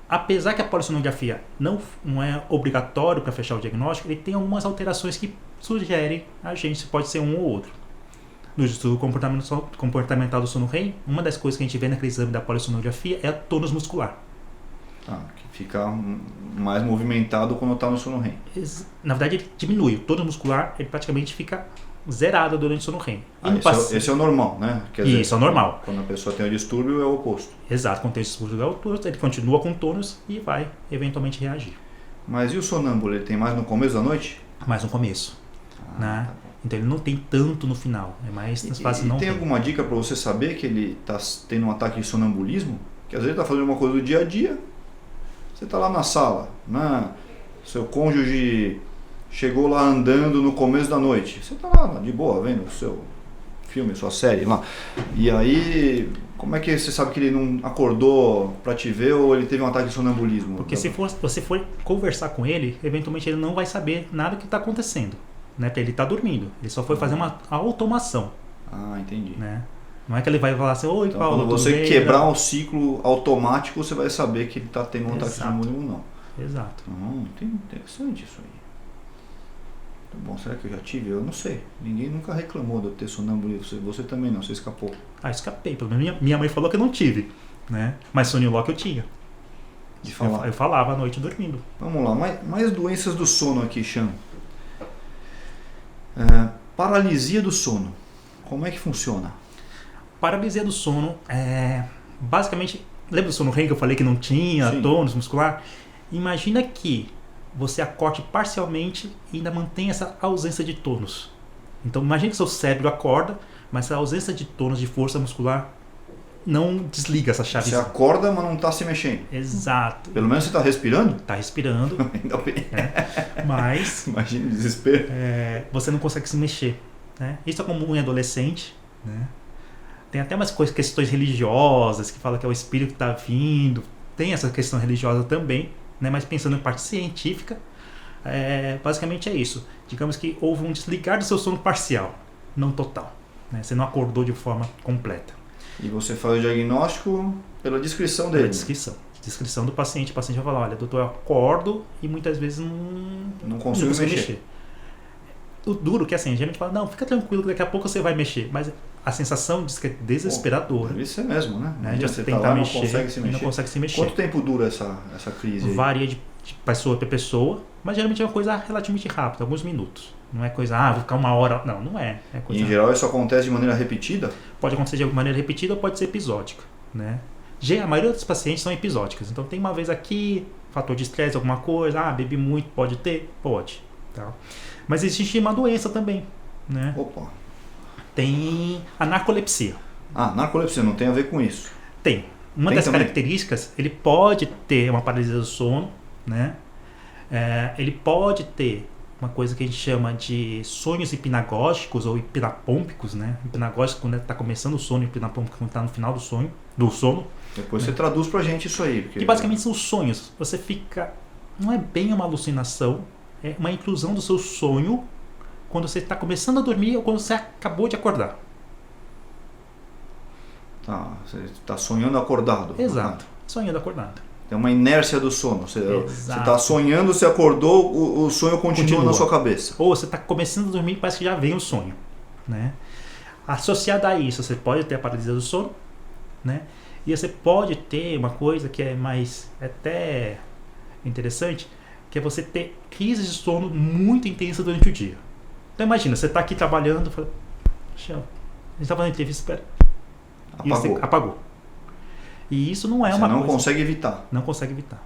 Apesar que a polissonografia não é obrigatório para fechar o diagnóstico, ele tem algumas alterações que sugerem a gente se pode ser um ou outro. No distúrbio comportamental do sono REM, uma das coisas que a gente vê naquele exame da polissonografia é a tônus muscular. Que fica mais movimentado quando está no sono REM. Na verdade, ele diminui. O tônus muscular, ele praticamente fica zerado durante o sono REM. Esse é o normal, né? Quer dizer, isso é o normal. Quando a pessoa tem o distúrbio, é o oposto. Exato. Quando tem o distúrbio é o oposto, ele continua com tônus e vai eventualmente reagir. Mas e o sonâmbulo? Ele tem mais no começo da noite? Mais no começo. Né? Tá, então ele não tem tanto no final. É mais nas fases não. Tem alguma dica para você saber que ele está tendo um ataque de sonambulismo? Que às vezes ele está fazendo uma coisa do dia a dia. Você está lá na sala, né? Seu cônjuge chegou lá andando no começo da noite. Você está lá de boa, vendo o seu filme, sua série lá. E aí, como é que você sabe que ele não acordou para te ver ou ele teve um ataque de sonambulismo? Porque se você for conversar com ele, eventualmente ele não vai saber nada que está acontecendo. Né? Porque ele está dormindo. Ele só foi fazer uma automação. Entendi. Né? Não é que ele vai falar assim, oi, então, Paulo, quando você quebrar o ciclo automático, você vai saber que ele está tendo um ataque de sonambulismo ou não. Exato. Interessante isso aí. Muito bom, será que eu já tive? Eu não sei. Ninguém nunca reclamou de eu ter sonambulismo. Você também não, você escapou. Escapei. Pelo menos minha mãe falou que eu não tive. Né? Mas sonho logo eu tinha. De falar. Eu falava à noite dormindo. Vamos lá, mais doenças do sono aqui, Chan. Paralisia do sono. Como é que funciona? Paralisia do sono basicamente, lembra do sono REM que eu falei que não tinha tônus muscular? Imagina que você acorde parcialmente e ainda mantém essa ausência de tônus. Então imagine que seu cérebro acorda, mas a ausência de tônus, de força muscular, não desliga essa chave. Você acorda, mas não está se mexendo. Exato. Pelo menos você está respirando? Está respirando. Ainda bem. Mas imagina o desespero. Você não consegue se mexer. Né? Isso é comum em adolescente. Né? Tem até umas questões religiosas que falam que é o espírito que está vindo. Tem essa questão religiosa também, né? Mas pensando em parte científica, basicamente é isso. Digamos que houve um desligar do seu sono parcial, não total. Né? Você não acordou de forma completa. E você faz o diagnóstico pela descrição dele? Pela descrição do paciente. O paciente vai falar, olha, doutor, eu acordo e muitas vezes não consigo mexer. O duro que assim, a gente fala, não, fica tranquilo que daqui a pouco você vai mexer. Mas a sensação diz que é desesperadora. Isso é mesmo, né? De você tentar mexer, não consegue se mexer. Quanto tempo dura essa crise aí? Varia de pessoa para pessoa, mas geralmente é uma coisa relativamente rápida, alguns minutos. Não é coisa, vou ficar uma hora. Não é. E em geral isso acontece de maneira repetida? Pode acontecer de maneira repetida ou pode ser episódica. Né? A maioria dos pacientes são episódicas. Então tem uma vez aqui, fator de estresse, alguma coisa, bebi muito, pode ter? Pode. Tá? Mas existe uma doença também, né? Opa. Tem a narcolepsia. Narcolepsia não tem a ver com isso. Tem. Uma Tem das também? características, ele pode ter uma paralisia do sono, né? Ele pode ter uma coisa que a gente chama de sonhos hipnagógicos ou hipnapômpicos, né? Hipnagógico quando está começando o sono, hipnapômpico quando está no final do sono. Depois você traduz pra gente isso aí. Porque... Que basicamente são os sonhos. Você fica... Não é bem uma alucinação, é uma intrusão do seu sonho quando você está começando a dormir ou quando você acabou de acordar. Você está sonhando acordado. Exato. Sonhando acordado. É uma inércia do sono. Você está sonhando, você acordou, o sonho continua na sua cabeça. Ou você está começando a dormir e parece que já vem o sonho. Né? Associado a isso, você pode ter a paralisia do sono, né? E você pode ter uma coisa que é mais até interessante, que é você ter crises de sono muito intensas durante o dia. Então imagina, você está aqui trabalhando, fala, a gente está fazendo entrevista, espera. E você apagou. E isso não é uma coisa... Você não consegue evitar. Não consegue evitar.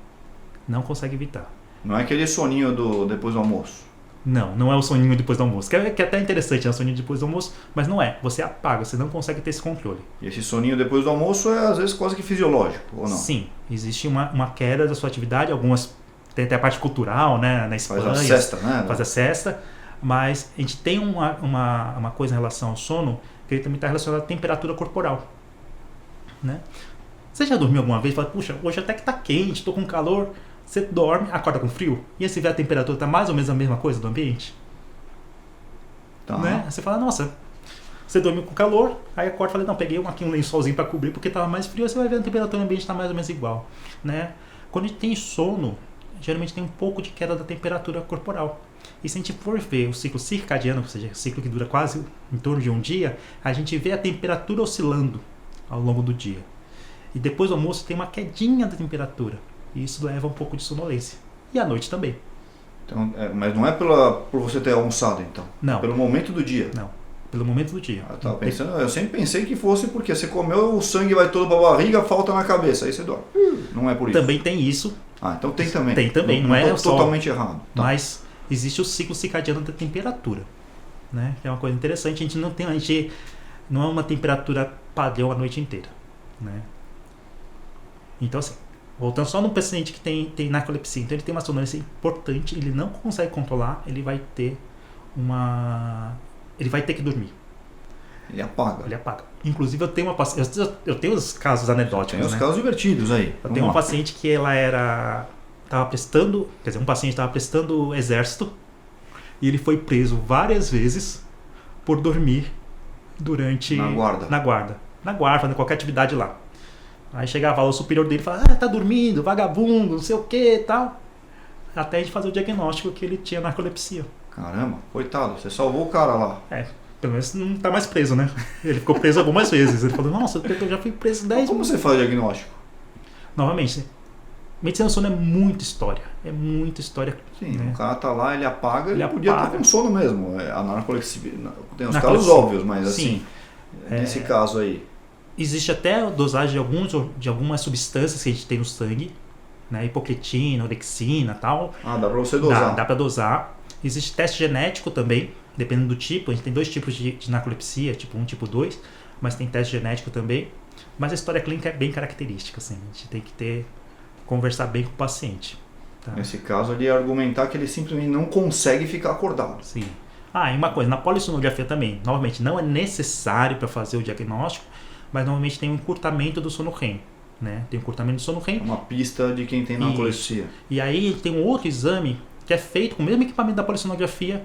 Não consegue evitar. Não é aquele soninho depois do almoço. Não é o soninho depois do almoço. Que é até interessante, é o soninho depois do almoço, mas não é. Você apaga, você não consegue ter esse controle. E esse soninho depois do almoço é às vezes quase que fisiológico, ou não? Sim, existe uma queda da sua atividade, algumas tem até a parte cultural, né? Na Espanha. Faz a cesta, né? Faz a cesta, mas a gente tem uma coisa em relação ao sono que ele também está relacionado à temperatura corporal. Né? Você já dormiu alguma vez e fala, puxa, hoje até que tá quente, tô com calor. Você dorme, acorda com frio, e aí você vê a temperatura tá mais ou menos a mesma coisa do ambiente. Tá. Né? Você fala, nossa, você dormiu com calor, aí acorda e fala, não, peguei aqui um lençolzinho para cobrir porque tava mais frio, aí você vai ver a temperatura do ambiente tá mais ou menos igual. Né? Quando a gente tem sono, geralmente tem um pouco de queda da temperatura corporal. E se a gente for ver o ciclo circadiano, ou seja, o ciclo que dura quase em torno de um dia, a gente vê a temperatura oscilando ao longo do dia. E depois do almoço tem uma quedinha da temperatura. E isso leva um pouco de sonolência. E à noite também. Então, mas não é por você ter almoçado, então? Não. É pelo momento do dia? Não. Pelo momento do dia. Eu sempre pensei que fosse porque você comeu, o sangue vai todo pra barriga, falta na cabeça, aí você dorme. Não é por isso? Também tem isso. Então tem também. Tem também, não é só... totalmente errado. Tá. Mas existe o ciclo circadiano da temperatura. Né? Que é uma coisa interessante. A gente não é uma temperatura padrão a noite inteira. Né? Então assim, voltando só no paciente que tem narcolepsia, então ele tem uma sonolência importante, ele não consegue controlar, ele vai ter que dormir. Ele apaga. Inclusive eu tenho os casos anedóticos. Tem os casos divertidos aí. Eu tenho uma paciente que ela um paciente estava prestando exército e ele foi preso várias vezes por dormir durante... Na guarda, fazendo qualquer atividade lá. Aí chegava lá o superior dele e falava, tá dormindo, vagabundo, não sei o que e tal. Até a gente fazer o diagnóstico que ele tinha narcolepsia. Caramba, coitado, você salvou o cara lá. Pelo menos não tá mais preso, né? Ele ficou preso algumas vezes. Ele falou, nossa, eu já fui preso 10 vezes. Como você faz o diagnóstico? Novamente, medicina do sono é muita história. É muita história. Sim, né? O cara tá lá, ele apaga, ele podia estar com sono mesmo. A narcolepsia, tem os casos Narcolepsia. óbvios, mas assim, Sim. nesse caso aí. Existe até a dosagem de algumas substâncias que a gente tem no sangue, né? Hipocretina, orexina e tal. Dá pra você dosar. Dá pra dosar. Existe teste genético também, dependendo do tipo. A gente tem 2 tipos de narcolepsia, tipo 1 e tipo 2, mas tem teste genético também. Mas a história clínica é bem característica, assim. A gente tem que conversar bem com o paciente. Tá? Nesse caso, ele ia argumentar que ele simplesmente não consegue ficar acordado. Sim. E uma coisa, na polissonografia também, novamente, não é necessário para fazer o diagnóstico, mas normalmente tem um encurtamento do sono REM. Né? Tem um encurtamento do sono REM. Uma pista de quem tem narcolepsia. E aí a gente tem um outro exame que é feito com o mesmo equipamento da polissonografia,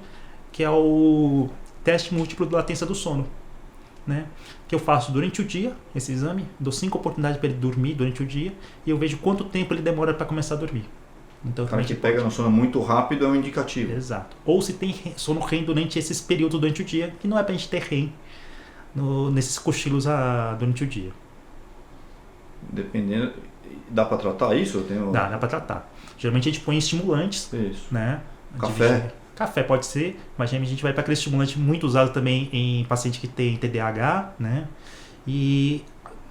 que é o teste múltiplo de latência do sono. Né? Que eu faço durante o dia, esse exame, dou 5 oportunidades para ele dormir durante o dia e eu vejo quanto tempo ele demora para começar a dormir. Então, o cara que pega no sono muito rápido é um indicativo. Exato. Ou se tem sono REM durante esses períodos durante o dia, que não é para a gente ter REM nesses cochilos durante o dia. Dependendo, dá para tratar isso? Dá para tratar. Geralmente a gente põe estimulantes. Isso. Né? Café? Café pode ser, mas geralmente a gente vai para aquele estimulante muito usado também em paciente que tem TDAH, né? E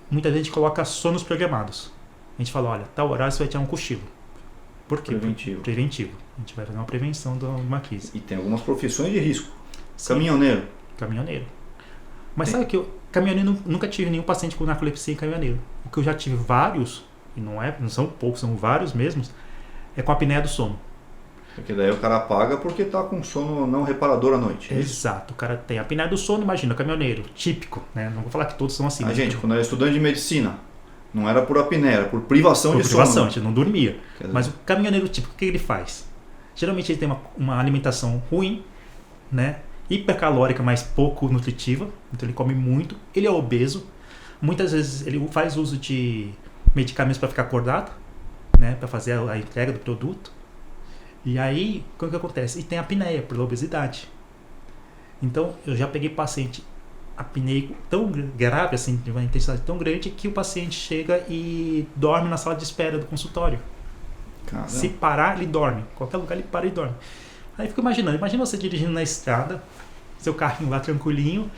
muitas vezes a gente coloca sonos programados. A gente fala, olha, tal horário você vai tirar um cochilo. Por quê? Preventivo. Preventivo. A gente vai fazer uma prevenção de uma crise. E tem algumas profissões de risco. Sim. Caminhoneiro. Caminhoneiro. Mas sabe que eu caminhoneiro nunca tive nenhum paciente com narcolepsia em caminhoneiro. O que eu já tive vários, e não são poucos, são vários mesmos, é com a apneia do sono. Porque daí o cara paga porque tá com sono não reparador à noite. Exato, o cara tem a apneia do sono, imagina, caminhoneiro, típico, né? Não vou falar que todos são assim. A gente, quando era estudante de medicina, não era por apneia, era por privação por de privação, sono. a gente não dormia. Quer dizer, Mas o caminhoneiro típico, o que ele faz? Geralmente ele tem uma alimentação ruim, né? Hipercalórica, mas pouco nutritiva, então ele come muito, ele é obeso, muitas vezes ele faz uso de medicamentos para ficar acordado, né? Para fazer a entrega do produto. E aí, o que acontece? E tem a apneia pela obesidade. Então, eu já peguei paciente apneico tão grave, assim, de uma intensidade tão grande, que o paciente chega e dorme na sala de espera do consultório. caramba. Se parar, ele dorme. Qualquer lugar ele para e dorme. Aí eu fico imaginando, imagina você dirigindo na estrada, seu carrinho lá tranquilinho,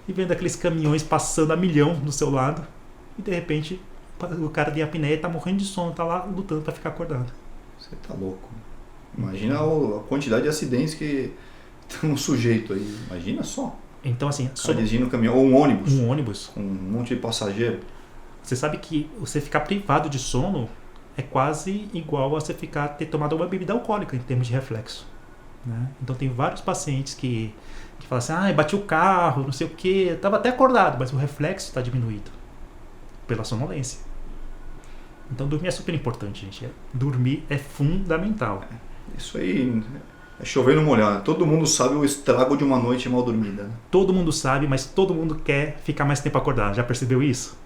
e vendo aqueles caminhões passando a milhão do seu lado, e de repente o cara de apneia tá morrendo de sono, tá lá lutando para ficar acordado. Você tá louco. Imagina a quantidade de acidentes que estão sujeito aí. Imagina só. Então assim, Cara dirigindo um caminhão ou um ônibus um ônibus, com um monte de passageiro. você sabe que você ficar privado de sono é quase igual a você ter tomado uma bebida alcoólica em termos de reflexo, né? Então tem vários pacientes que falam assim, bati o carro, não sei o que, estava até acordado, mas o reflexo está diminuído pela sonolência. Então dormir é super importante, gente. Dormir é fundamental. Isso aí é chover no molhado. Todo mundo sabe o estrago de uma noite mal dormida, né? Todo mundo sabe, mas todo mundo quer ficar mais tempo acordado. Já percebeu isso?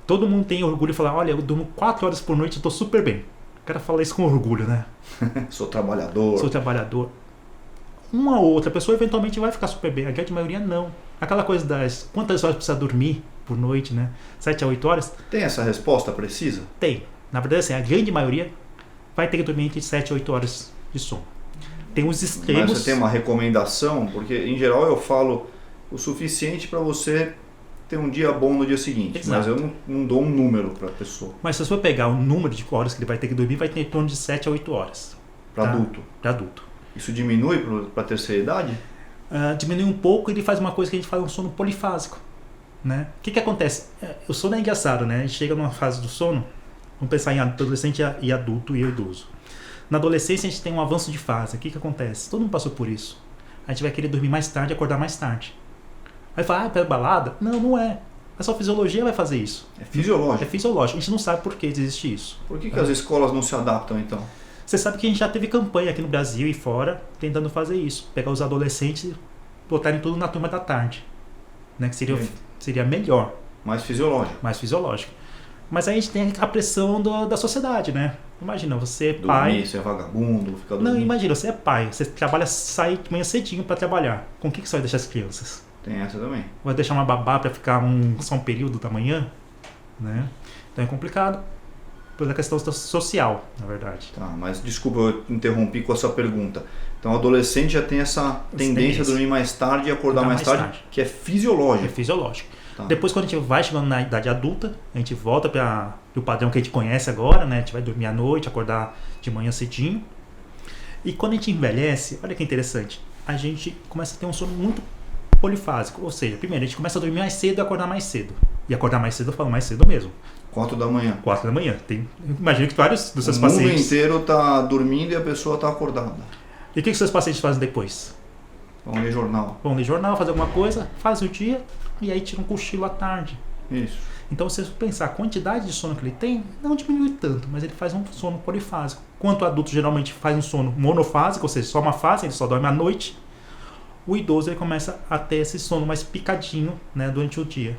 Todo mundo tem orgulho de falar, olha, eu durmo 4 horas por noite e estou super bem. O cara fala isso com orgulho, né? Sou trabalhador. Sou trabalhador. Uma ou outra pessoa eventualmente vai ficar super bem. A grande maioria não. Aquela coisa das quantas horas precisa dormir por noite, né? 7 a 8 horas? Tem essa resposta precisa? Tem. Na verdade, assim, a grande maioria vai ter que dormir entre 7 a 8 horas de sono. Tem os extremos. Mas você tem uma recomendação? Porque em geral eu falo o suficiente para você ter um dia bom no dia seguinte. Exato. Mas eu não dou um número para a pessoa. Mas se você for pegar o número de horas que ele vai ter que dormir, vai ter em torno de 7 a 8 horas. Para adulto. Para adulto. Isso diminui para a terceira idade? Diminui um pouco, ele faz uma coisa que a gente fala um sono polifásico, né? O que acontece? O sono é engraçado, né? A gente chega numa fase do sono, vamos pensar em adolescente e adulto e idoso. Na adolescência a gente tem um avanço de fase. O que acontece? Todo mundo passou por isso. A gente vai querer dormir mais tarde e acordar mais tarde. Aí fala, pela balada? Não, não é. A sua fisiologia vai fazer isso. É fisiológico. É fisiológico. A gente não sabe por que existe isso. Por que as escolas não se adaptam então? Você sabe que a gente já teve campanha aqui no Brasil e fora tentando fazer isso. Pegar os adolescentes e botarem tudo na turma da tarde. Né? Que seria melhor. Mais fisiológico. Mais fisiológico. Mas aí a gente tem a pressão da sociedade, né? Imagina, você é pai... Dormir, você é vagabundo, ficar dormindo. Não, imagina, você é pai. Você trabalha, sai de manhã cedinho para trabalhar. Com o que você vai deixar as crianças? Tem essa também. Vai deixar uma babá para ficar só um período da manhã? Né? Então é complicado. Pela questão social, na verdade. Tá, mas desculpa, eu interrompi com essa pergunta. Então, o adolescente já tem essa tendência a dormir mais tarde e acordar mais tarde, que é fisiológico. É fisiológico. Tá. Depois, quando a gente vai chegando na idade adulta, a gente volta para o padrão que a gente conhece agora, né? A gente vai dormir à noite, acordar de manhã cedinho. E quando a gente envelhece, olha que interessante, a gente começa a ter um sono muito polifásico. Ou seja, primeiro, a gente começa a dormir mais cedo e acordar mais cedo. E acordar mais cedo, eu falo mais cedo mesmo. 4 da manhã. 4 da manhã. Imagino que vários dos seus O pacientes... mundo inteiro está dormindo e a pessoa está acordada. E o que os seus pacientes fazem depois? Vão ler jornal. Vão ler jornal, fazer alguma coisa, faz o dia e aí tira um cochilo à tarde. Isso. Então, se você pensar a quantidade de sono que ele tem, não diminui tanto, mas ele faz um sono polifásico. Enquanto o adulto geralmente faz um sono monofásico, ou seja, só uma fase, ele só dorme à noite, o idoso ele começa a ter esse sono mais picadinho, né, durante o dia.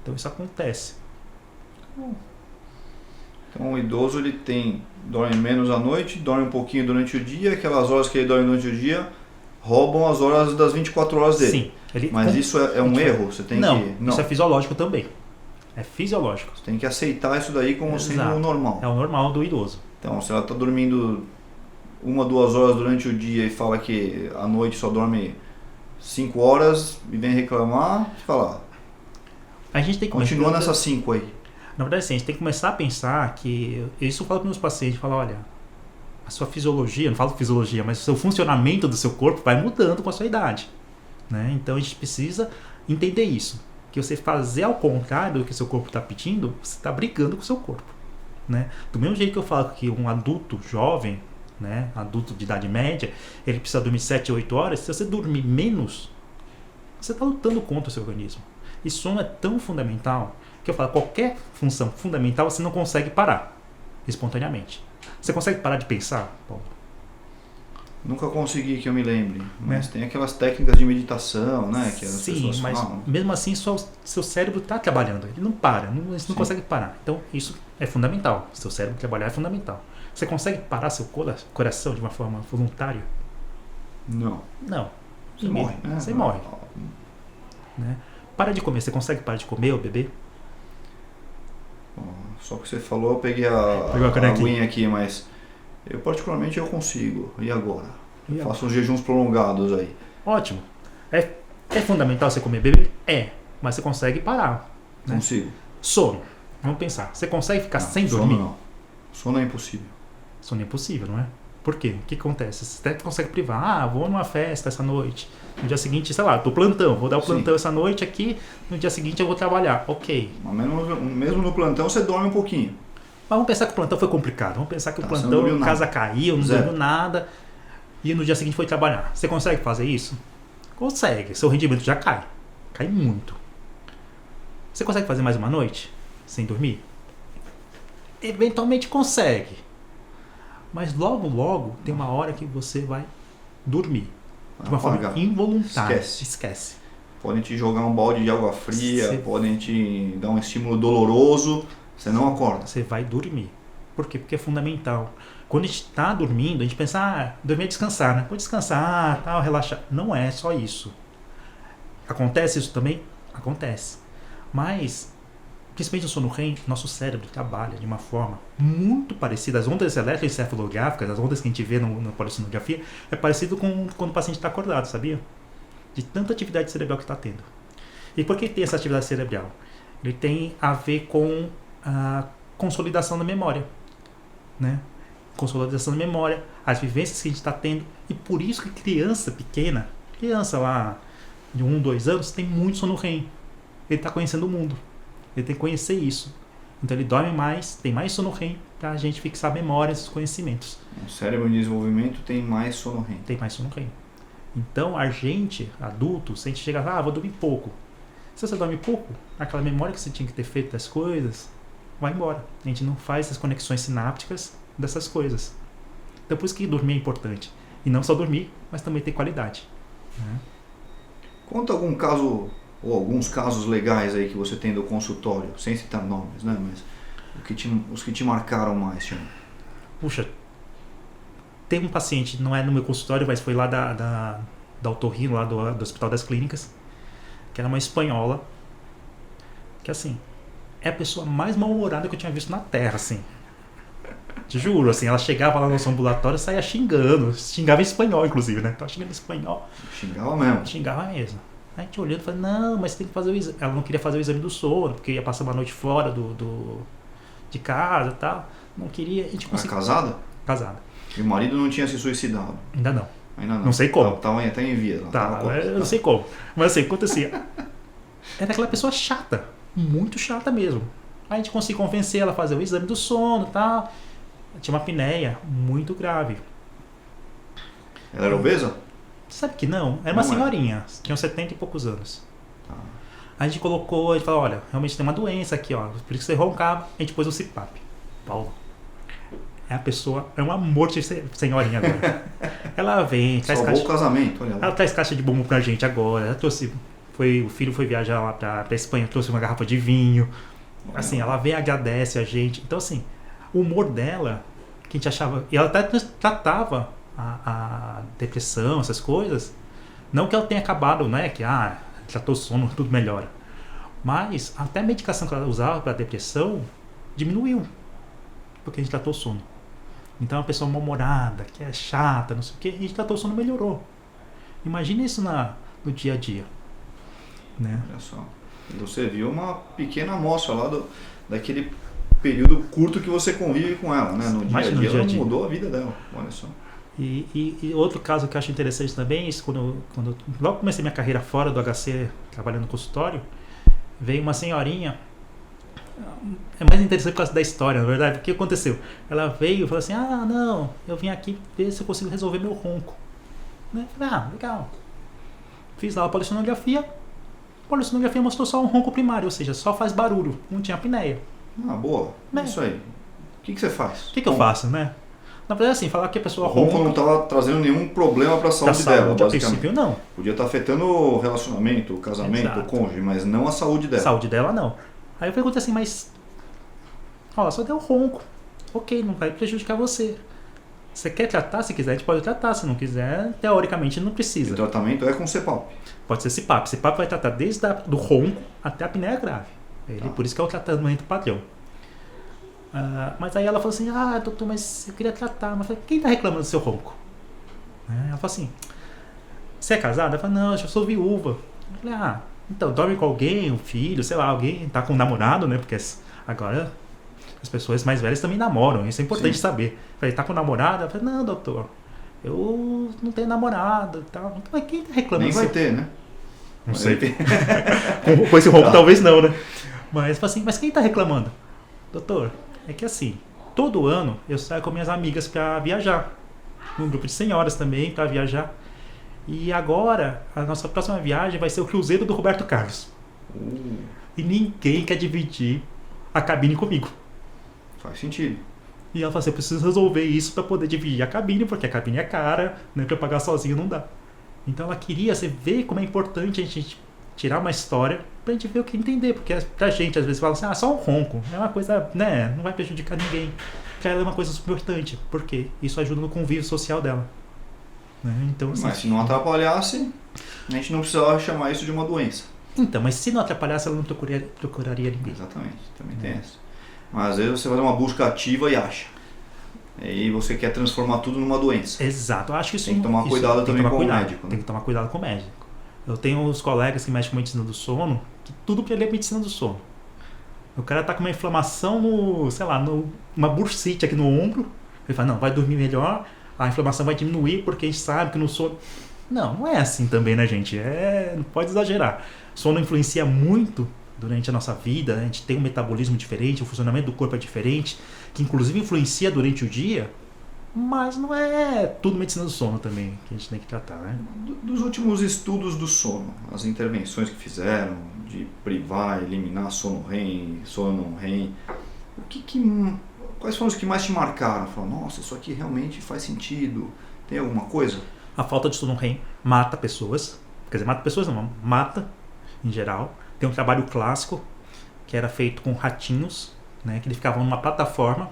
Então isso acontece. Então o idoso ele dorme menos à noite, dorme um pouquinho durante o dia, aquelas horas que ele dorme durante o dia roubam as horas das 24 horas dele. Sim. Mas isso é um erro? Você tem não, que... isso é fisiológico também. É fisiológico. Você tem que aceitar isso daí como sendo o normal. É o normal do idoso. Então, se ela está dormindo 1, 2 horas durante o dia e fala que à noite só dorme 5 horas e vem reclamar, você fala, A gente tem que continua nessas 5 aí. Na verdade, assim, a gente tem que começar a pensar que... Isso eu falo para meus pacientes, eu falo, olha, a sua fisiologia, não falo fisiologia, mas o seu funcionamento do seu corpo vai mudando com a sua idade. Né? Então a gente precisa entender isso. Que você fazer ao contrário do que o seu corpo está pedindo, você está brigando com o seu corpo. Né? Do mesmo jeito que eu falo que um adulto jovem, né, adulto de idade média, ele precisa dormir 7 ou 8 horas, se você dormir menos, você está lutando contra o seu organismo. E sono é tão fundamental que eu falo, qualquer função fundamental você não consegue parar espontaneamente. Você consegue parar de pensar, Paulo? Nunca consegui que eu me lembre, mas tem aquelas técnicas de meditação, né, que as pessoas mas falam. Mesmo assim seu cérebro está trabalhando, ele não para, você não consegue parar. Então isso é fundamental, seu cérebro trabalhar é fundamental. Você consegue parar seu coração de uma forma voluntária? Não. Você morre. Você morre. Né? Para de comer, você consegue parar de comer ou beber? Só que você falou, eu peguei a aguinha aqui, mas eu particularmente eu consigo. E agora? Eu faço uns jejuns prolongados aí. Ótimo. É fundamental você comer e beber? É. Mas você consegue parar. Né? Consigo. Sono. Vamos pensar. Você consegue ficar sem dormir? Sono não. Sono é impossível. Sono é impossível, não é? Por quê? O que acontece? Você até consegue privar. Vou numa festa essa noite. No dia seguinte, sei lá, tô plantão. Vou dar o plantão essa noite aqui. No dia seguinte eu vou trabalhar. Ok. Mas mesmo no plantão você dorme um pouquinho. Mas vamos pensar que o plantão foi complicado. Vamos pensar que o plantão, a casa caiu, não dormiu nada. E no dia seguinte foi trabalhar. Você consegue fazer isso? Consegue. Seu rendimento já cai. Cai muito. Você consegue fazer mais uma noite sem dormir? Eventualmente consegue. Mas logo tem uma hora que você vai dormir. De uma forma involuntária. Esquece. Podem te jogar um balde de água fria, podem te dar um estímulo doloroso, você não acorda. Você vai dormir. Por quê? Porque é fundamental. Quando a gente está dormindo, a gente pensa, dormir é descansar, né? Vou descansar, tal, relaxar. Não é só isso. Acontece isso também? Acontece. Mas, principalmente no sono REM, nosso cérebro trabalha de uma forma muito parecida. As ondas eletroencefalográficas, as ondas que a gente vê no polissonografia, é parecido com quando o paciente está acordado, sabia? De tanta atividade cerebral que está tendo. E por que tem essa atividade cerebral? Ele tem a ver com a consolidação da memória, né? Consolidação da memória, as vivências que a gente está tendo. E por isso que criança pequena, criança lá de 1, 2 anos, tem muito sono REM. Ele está conhecendo o mundo. Ele tem que conhecer isso. Então ele dorme mais, tem mais sono REM para a gente fixar memórias e conhecimentos. O cérebro em desenvolvimento tem mais sono REM. Tem mais sono REM. Então a gente, adulto, se a gente chega vou dormir pouco. Se você dorme pouco, aquela memória que você tinha que ter feito das coisas, vai embora. A gente não faz as conexões sinápticas dessas coisas. Então por isso que dormir é importante. E não só dormir, mas também ter qualidade. Né? Conta algum caso, ou alguns casos legais aí que você tem do consultório, sem citar nomes, né? Mas os que te marcaram mais, Tiago. Puxa, tem um paciente, não é no meu consultório, mas foi lá da Otorrino, lá do Hospital das Clínicas, que era uma espanhola, que assim, é a pessoa mais mal-humorada que eu tinha visto na Terra, assim. Te juro, assim, ela chegava lá no nosso ambulatório e saía xingava em espanhol, inclusive, né? Tava xingando em espanhol. Xingava mesmo? Xingava mesmo. Aí a gente olhando e falando, não, mas tem que fazer o exame. Ela não queria fazer o exame do sono, porque ia passar uma noite fora de casa e tal. Não queria. A gente conseguiu. Era casada? Casada. E o marido não tinha se suicidado? Ainda não. Ainda não. Não sei como. Tava até em via. Eu não sei como. Mas assim, acontecia. Era aquela pessoa chata. Muito chata mesmo. Aí a gente conseguiu convencer ela a fazer o exame do sono e tal. Tinha uma apneia muito grave. Ela era obesa? Sabe que não? Era uma senhorinha. Tinha uns 70 e poucos anos. A gente colocou, a gente falou, olha, realmente tem uma doença aqui, ó. Por isso que você roncava, a gente pôs o CPAP. Paulo. É a pessoa, é um amor de senhorinha agora. Ela vem, traz caixa. O casamento, olha lá. Ela traz caixa de bombom pra gente agora. Ela trouxe, o filho foi viajar lá pra Espanha, trouxe uma garrafa de vinho. Assim, ela vem, agradece a gente. Então, assim, o humor dela, que a gente achava. E ela até tratava a depressão, essas coisas. Não que ela tenha acabado, né? Que tratou o sono, tudo melhora. Mas até a medicação que ela usava para depressão diminuiu. Porque a gente tratou o sono. Então é uma pessoa mal-humorada, que é chata, não sei o que, a gente tratou o sono, melhorou. Imagina isso no dia a dia. né? Olha só. E você viu uma pequena amostra lá daquele período curto que você convive com ela, né? No dia a dia, ela mudou a vida dela. Olha só. E outro caso que eu acho interessante também, isso quando logo comecei minha carreira fora do HC, trabalhando no consultório, veio uma senhorinha. É mais interessante por causa da história, na verdade. O que aconteceu? Ela veio e falou assim: ah, não, eu vim aqui ver se eu consigo resolver meu ronco. Né? Falei, ah, legal. Fiz lá a polissonografia. A polissonografia mostrou só um ronco primário, ou seja, só faz barulho, não tinha apneia. Ah, boa. É isso aí. O que você faz? O que eu faço, né? Na verdade, assim, falar que a pessoa o ronco não estava trazendo nenhum problema para a saúde dela, basicamente. A princípio, não. Podia estar afetando o relacionamento, o casamento, Exato. O cônjuge, mas não a saúde dela. A saúde dela, não. Aí eu perguntei assim, mas... Ó, só deu ronco. Ok, não vai prejudicar você. Você quer tratar? Se quiser, a gente pode tratar. Se não quiser, teoricamente, não precisa. O tratamento é com CPAP? Pode ser CPAP. CPAP vai tratar desde do ronco até a apneia grave. Por isso que é o tratamento padrão. Mas aí ela falou assim, ah, doutor, mas eu queria tratar. Mas eu falei, quem está reclamando do seu ronco? Ela falou assim, você é casada? Eu falei, não, eu já sou viúva. Eu falei, ah, então dorme com alguém, um filho, sei lá, alguém tá com um namorado, né? Porque agora as pessoas mais velhas também namoram, isso é importante Sim. saber. Eu falei, tá com namorada? Eu falei, não, doutor, eu não tenho namorado e tal. Mas quem tá reclamando? Nem vai ter, né? Não sei. Com esse ronco talvez não, né? Mas assim, mas quem tá reclamando? Doutor, é que assim, todo ano eu saio com minhas amigas para viajar. Um grupo de senhoras também para viajar. E agora, a nossa próxima viagem vai ser o cruzeiro do Roberto Carlos. E ninguém quer dividir a cabine comigo. Faz sentido. E ela falou assim, eu preciso resolver isso para poder dividir a cabine, porque a cabine é cara, né, para pagar sozinho não dá. Então ela queria, você ver como é importante a gente tirar uma história pra gente ver o que entender, porque pra gente às vezes fala assim, só um ronco, é uma coisa, né, não vai prejudicar ninguém. Pra ela é uma coisa super importante, porque isso ajuda no convívio social dela. Né? Então, assim, mas se não atrapalhasse, a gente não precisava chamar isso de uma doença. Então, mas se não atrapalhasse, ela não procuraria ninguém. Exatamente, também tem essa. Mas às vezes você faz uma busca ativa e acha. E aí você quer transformar tudo numa doença. Exato, eu acho que isso tem que tomar cuidado também com o médico. Tem que tomar cuidado com o médico. Eu tenho uns colegas que mexem com medicina do sono, que tudo pra ele é medicina do sono. O cara tá com uma inflamação uma bursite aqui no ombro. Ele fala, não, vai dormir melhor, a inflamação vai diminuir porque a gente sabe que no sono... Não é assim também, né, gente? Não pode exagerar. O sono influencia muito durante a nossa vida, a gente tem um metabolismo diferente, o funcionamento do corpo é diferente, que inclusive influencia durante o dia, mas não é tudo medicina do sono também que a gente tem que tratar, né? Dos últimos estudos do sono, as intervenções que fizeram de privar, eliminar sono REM, sono não REM, quais foram os que mais te marcaram? Falaram, nossa, isso aqui realmente faz sentido. Tem alguma coisa? A falta de sono REM mata pessoas. Quer dizer, mata pessoas não, mata em geral. Tem um trabalho clássico que era feito com ratinhos, né, que eles ficavam numa plataforma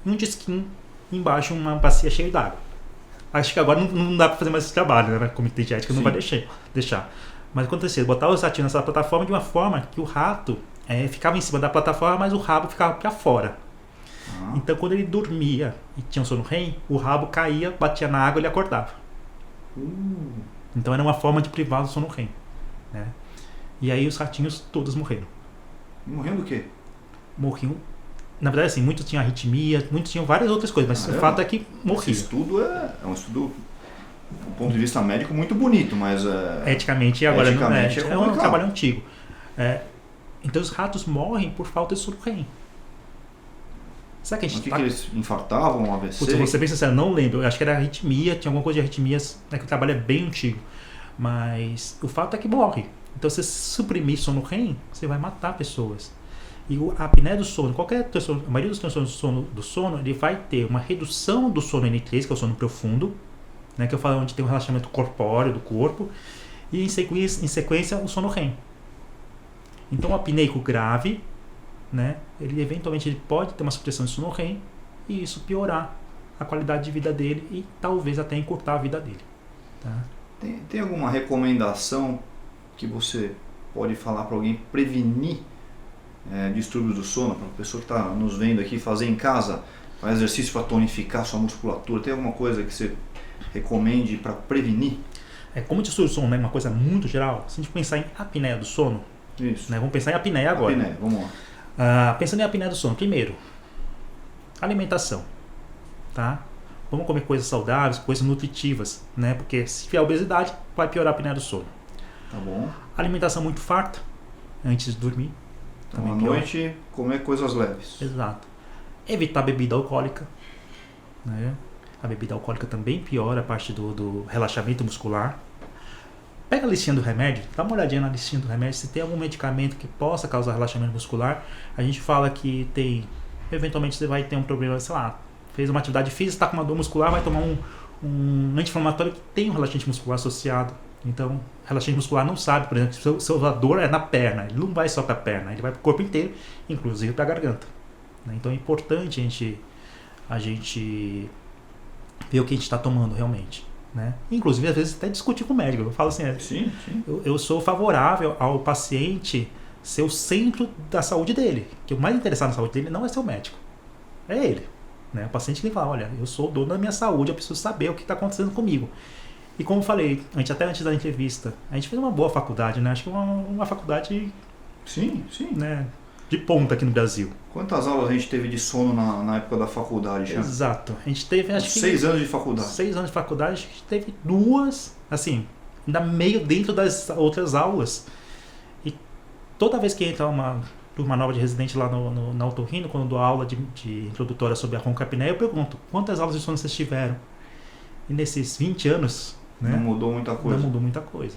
e um disquinho embaixo, uma bacia cheia d'água. Acho que agora não dá para fazer mais esse trabalho, né? O comitê de ética não vai deixar. Mas aconteceu, botava os ratinhos nessa plataforma de uma forma que o rato ficava em cima da plataforma, mas o rabo ficava para fora. Então quando ele dormia e tinha um sono REM, o rabo caía, batia na água e ele acordava. Então era uma forma de privar do sono REM, né? E aí os ratinhos todos morreram. Morrendo do quê? Morriam. Na verdade, assim, muitos tinham arritmia, muitos tinham várias outras coisas, mas o fato é que morriam. Esse estudo é um estudo, do ponto de vista médico, muito bonito, mas... eticamente, agora eticamente é um trabalho antigo. Então os ratos morrem por falta de sono REM. Será que a gente que eles infartavam, AVC? Putz, eu vou ser bem sincero, não lembro. Eu acho que era arritmia, tinha alguma coisa de arritmias, né, que o trabalho é bem antigo. Mas o fato é que morre. Então, se você suprimir sono REM, você vai matar pessoas. E a apneia do sono, a maioria dos transtornos do sono, ele vai ter uma redução do sono N3, que é o sono profundo, né, que eu falo onde tem um relaxamento corpóreo do corpo, e em sequência o sono REM. Então, o apneico grave, né, ele eventualmente pode ter uma supressão de sono REM e isso piorar a qualidade de vida dele e talvez até encurtar a vida dele. Tá? Tem alguma recomendação que você pode falar para alguém prevenir distúrbios do sono, para a pessoa que está nos vendo aqui fazer em casa, fazer exercício para tonificar sua musculatura? Tem alguma coisa que você recomende para prevenir? Como distúrbio do sono, né, uma coisa muito geral, se a gente pensar em apneia do sono, Isso. né, vamos pensar em apneia agora. Apneia, vamos lá. Pensando em apneia do sono, primeiro, alimentação, tá? Vamos comer coisas saudáveis, coisas nutritivas, né? Porque se tiver obesidade, vai piorar a apneia do sono. Tá bom. Alimentação muito farta, antes de dormir. Então, à noite, comer coisas leves. Exato. Evitar bebida alcoólica, né? A bebida alcoólica também piora a parte do relaxamento muscular. Pega a listinha do remédio, dá uma olhadinha na listinha do remédio, se tem algum medicamento que possa causar relaxamento muscular. A gente fala que tem, eventualmente você vai ter um problema, sei lá, fez uma atividade física, está com uma dor muscular, vai tomar um anti-inflamatório que tem um relaxante muscular associado. Então, relaxante muscular não sabe, por exemplo, que seu dor é na perna, ele não vai só para a perna, ele vai para o corpo inteiro, inclusive para a garganta. Então é importante a gente ver o que a gente está tomando realmente. Né? Inclusive, às vezes, até discutir com o médico. Eu falo assim, sim. Eu sou favorável ao paciente ser o centro da saúde dele. Que o mais interessado na saúde dele não é ser o médico, é ele. Né? O paciente que fala, olha, eu sou o dono da minha saúde, eu preciso saber o que está acontecendo comigo. E como eu falei, até antes da entrevista, a gente fez uma boa faculdade, né? Acho que uma faculdade sim. Né? De ponta aqui no Brasil. Quantas aulas a gente teve de sono na época da faculdade? Já? Exato. A gente teve, acho que 6 anos de faculdade. 6 anos de faculdade, a gente teve 2, assim, ainda meio dentro das outras aulas. E toda vez que entra uma turma nova de residente lá na Otorrino, quando eu dou aula de introdutória sobre a roncapneia, eu pergunto, quantas aulas de sono vocês tiveram? E nesses 20 anos, né, não mudou muita coisa. Não mudou muita coisa.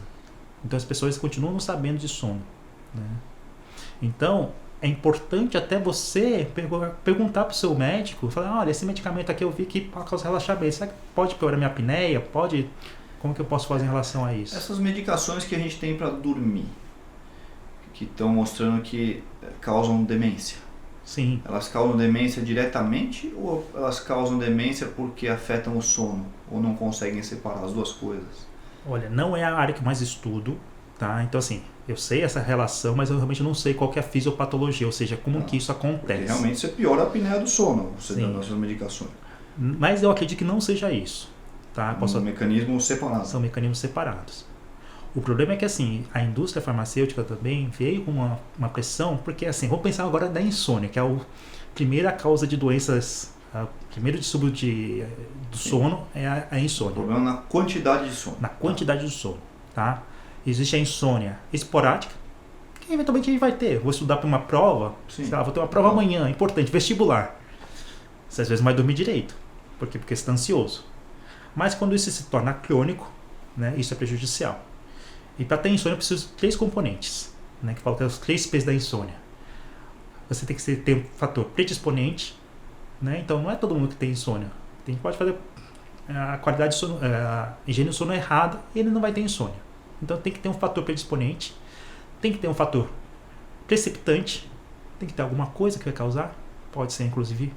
Então as pessoas continuam não sabendo de sono. Né? Então, é importante até você perguntar para o seu médico, falar, olha, esse medicamento aqui eu vi que causa relaxamento, será que pode piorar minha apneia? Pode? Como que eu posso fazer em relação a isso? Essas medicações que a gente tem para dormir, que estão mostrando que causam demência. Sim. Elas causam demência diretamente ou elas causam demência porque afetam o sono? Ou não conseguem separar as duas coisas? Olha, não é a área que mais estudo, tá? Então assim, eu sei essa relação, mas eu realmente não sei qual que é a fisiopatologia, ou seja, como que isso acontece. Porque realmente você piora a apneia do sono, você dando essas medicações. Mas eu acredito que não seja isso, tá? São mecanismos separados. São mecanismos separados. O problema é que assim, a indústria farmacêutica também veio com uma pressão, porque assim, vamos pensar agora da insônia, que é a primeira causa de doenças, o primeiro distúrbio do sono é a insônia. O problema é na quantidade de sono. Na quantidade de sono, tá? Existe a insônia esporádica, que eventualmente a gente vai ter. Vou estudar para uma prova, sei lá, vou ter uma prova amanhã, importante, vestibular. Você às vezes não vai dormir direito, porque você está ansioso. Mas quando isso se torna crônico, né, isso é prejudicial. E para ter insônia eu preciso de 3 componentes, né, que falam que é os 3 P's da insônia. Você tem que ter um fator predisponente, né, então não é todo mundo que tem insônia. Pode fazer a qualidade de sono, a higiene do sono errada e ele não vai ter insônia. Então tem que ter um fator predisponente, tem que ter um fator precipitante, tem que ter alguma coisa que vai causar, pode ser inclusive,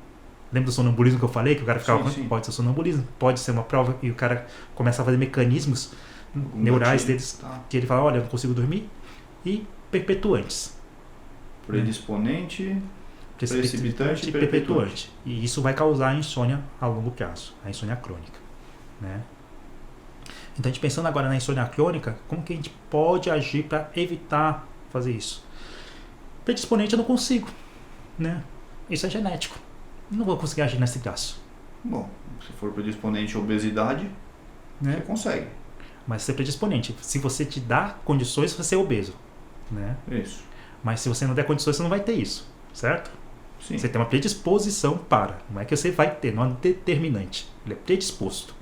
lembra do sonambulismo que eu falei, que o cara ficava, pode ser sonambulismo, pode ser uma prova e o cara começa a fazer mecanismos neurais deles, que ele fala, olha, eu não consigo dormir, e perpetuantes. Predisponente, precipitante e perpetuante. E isso vai causar a insônia a longo prazo, a insônia crônica, né? Então, a gente pensando agora na insônia crônica, como que a gente pode agir para evitar fazer isso? Predisponente eu não consigo, né? Isso é genético. Não vou conseguir agir nesse braço. Bom, se for predisponente à obesidade, né, você consegue. Mas se é predisponente, se você te dá condições, você é obeso, né? Isso. Mas se você não der condições, você não vai ter isso, certo? Sim. Você tem uma predisposição para, não é que você vai ter, não é um determinante, ele é predisposto.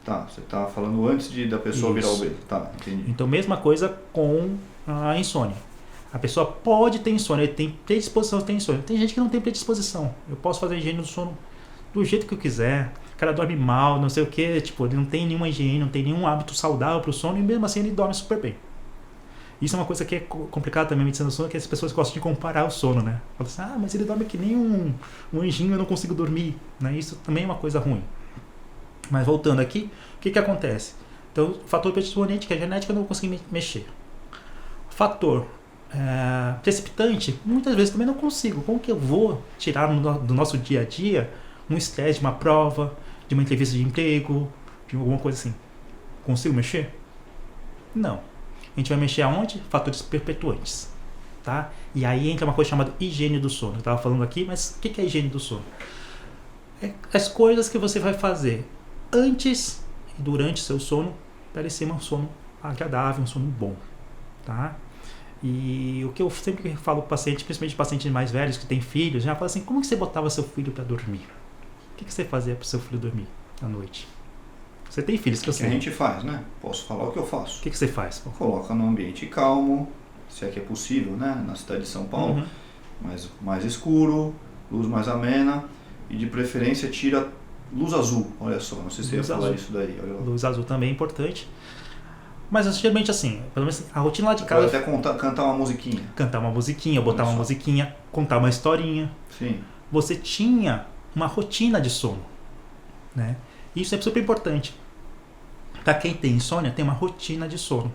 Tá, você tá falando antes da pessoa virar obesa. Tá, entendi. Então, mesma coisa com a insônia. A pessoa pode ter insônia, ele tem predisposição a ter insônia. Tem gente que não tem predisposição. Eu posso fazer higiene do sono do jeito que eu quiser. O cara dorme mal, não sei o que, tipo, ele não tem nenhuma higiene, não tem nenhum hábito saudável para o sono e mesmo assim ele dorme super bem. Isso é uma coisa que é complicada também, a medicina do sono, que as pessoas gostam de comparar o sono, né? Falam assim, mas ele dorme que nem um anjinho, eu não consigo dormir, né? Isso também é uma coisa ruim. Mas voltando aqui, o que acontece? Então, o fator predisponente, que é genética, eu não vou conseguir mexer. O fator precipitante, muitas vezes também não consigo. Como que eu vou tirar do nosso dia a dia um estresse de uma prova, de uma entrevista de emprego, de alguma coisa assim? Consigo mexer? Não. A gente vai mexer aonde? Fatores perpetuantes. Tá? E aí entra uma coisa chamada higiene do sono. Eu estava falando aqui, mas o que é higiene do sono? É as coisas que você vai fazer antes e durante seu sono para ser um sono agradável, um sono bom. Tá? E o que eu sempre falo para pacientes, principalmente pacientes mais velhos que têm filhos, já falo assim, como que você botava seu filho para dormir? O que você fazia para seu filho dormir à noite? Você tem filhos que eu sei. O que a gente faz, né? Posso falar o que eu faço. O que você faz? Coloca num ambiente calmo, se é que é possível, né? Na cidade de São Paulo, mais escuro, luz mais amena e de preferência tira luz azul. Olha só, não sei se você ia falar isso daí. Olha lá. Luz azul também é importante. Mas geralmente assim, pelo menos a rotina lá de casa... Pode até cantar uma musiquinha. Cantar uma musiquinha, botar uma musiquinha, contar uma historinha. Sim. Você tinha uma rotina de sono, né? Isso é super importante. Para quem tem insônia, tem uma rotina de sono.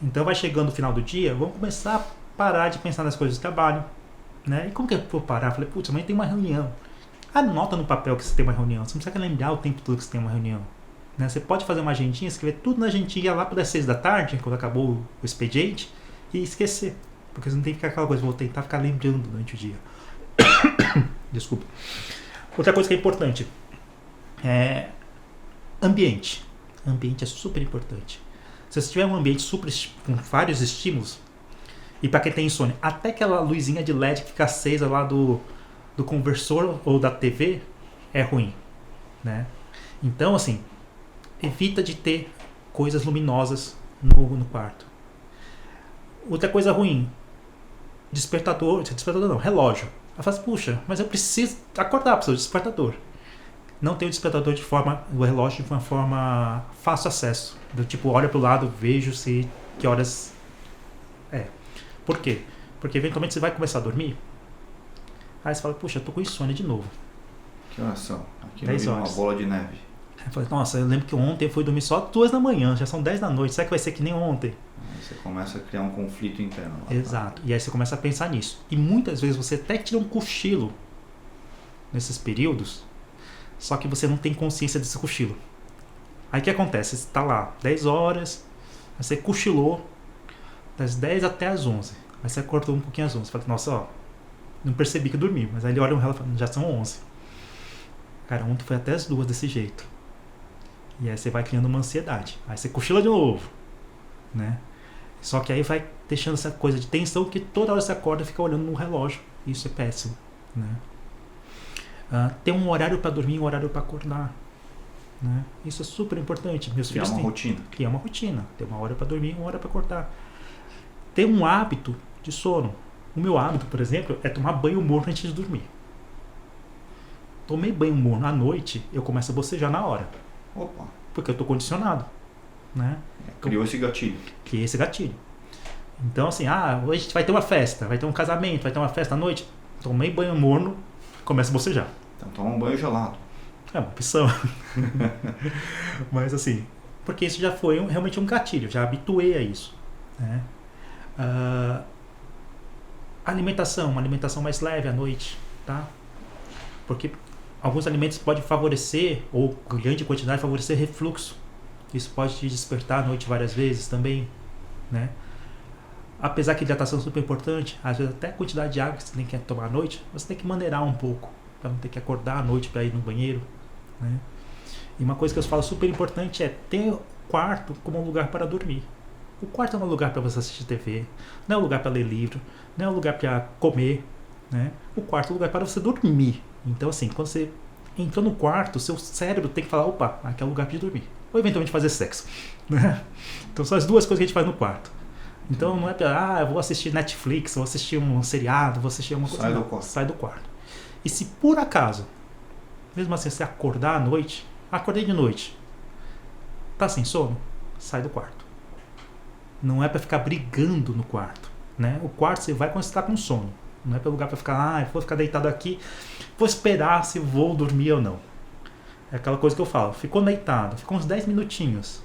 Então vai chegando o final do dia, vamos começar a parar de pensar nas coisas do trabalho, né? E como que eu vou parar? Falei, putz, amanhã tem uma reunião. Anota no papel que você tem uma reunião. Você não precisa lembrar o tempo todo que você tem uma reunião. Né? Você pode fazer uma agendinha, escrever tudo na agendinha lá para as 6 da tarde, quando acabou o expediente, e esquecer. Porque você não tem que ficar aquela coisa, vou tentar ficar lembrando durante o dia. Desculpa. Outra coisa que é importante é ambiente. Ambiente é super importante. Se você tiver um ambiente super com vários estímulos, e para quem tem insônia, até aquela luzinha de LED que fica acesa lá do conversor ou da TV é ruim, né? Então, assim, evita de ter coisas luminosas no quarto. Outra coisa ruim, despertador não, relógio. Ela fala assim, puxa, mas eu preciso acordar para o despertador. Não tem o despertador o relógio de uma forma fácil acesso. Do tipo, olha para o lado, vejo se que horas é. Por quê? Porque eventualmente você vai começar a dormir, aí você fala, puxa, eu tô com insônia de novo. Que horas são? Aqui 10 não horas. Uma bola de neve. Aí eu falei, nossa, eu lembro que ontem eu fui dormir só 2 da manhã, já são 10 da noite, será que vai ser que nem ontem? Aí você começa a criar um conflito interno lá. Exato, e aí você começa a pensar nisso. E muitas vezes você até tira um cochilo nesses períodos, só que você não tem consciência desse cochilo. Aí o que acontece? Você está lá 10 horas, aí você cochilou das 10 até as 11. Aí você acordou um pouquinho às 11. Fala, nossa, ó, não percebi que eu dormi. Mas aí ele olha um relógio e fala, já são 11. Cara, ontem foi até as 2 desse jeito. E aí você vai criando uma ansiedade. Aí você cochila de novo, né? Só que aí vai deixando essa coisa de tensão que toda hora você acorda e fica olhando no relógio. Isso é péssimo, né? Ter um horário para dormir e um horário para acordar, né? Isso é super importante. Meus filhos têm rotina. Criar uma rotina. Ter uma hora para dormir e uma hora para acordar. Ter um hábito de sono. O meu hábito, por exemplo, é tomar banho morno antes de dormir. Tomei banho morno à noite, eu começo a bocejar na hora. Opa. Porque eu estou condicionado, né? Criou esse gatilho. Criei esse gatilho. Então, assim, hoje a gente vai ter uma festa, vai ter um casamento, vai ter uma festa à noite. Tomei banho morno, começo a bocejar. Então toma um banho gelado. É uma opção. Mas assim, porque isso já foi realmente um gatilho, já habituei a isso, né? Alimentação, uma alimentação mais leve à noite, tá? Porque alguns alimentos podem favorecer, ou grande quantidade, favorecer refluxo. Isso pode te despertar à noite várias vezes também, né? Apesar que a hidratação é super importante, às vezes até a quantidade de água que você tem que tomar à noite, você tem que maneirar um pouco, para não ter que acordar à noite para ir no banheiro, né? E uma coisa que eu falo super importante é ter o quarto como um lugar para dormir. O quarto não é um lugar para você assistir TV, não é um lugar para ler livro, não é um lugar para comer, né? O quarto é um lugar para você dormir. Então, assim, quando você entrou no quarto, seu cérebro tem que falar, opa, aqui é o lugar para dormir. Ou eventualmente fazer sexo, né? Então, são as duas coisas que a gente faz no quarto. Então, não é para, eu vou assistir Netflix, vou assistir um seriado, vou assistir uma coisa. Sai do quarto. Sai do quarto. E se por acaso, mesmo assim, você acordar à noite, acordei de noite, tá sem sono, sai do quarto. Não é para ficar brigando no quarto, né? O quarto você vai quando você está com sono. Não é para lugar para ficar, eu vou ficar deitado aqui, vou esperar se vou dormir ou não. É aquela coisa que eu falo, ficou deitado, ficou uns 10 minutinhos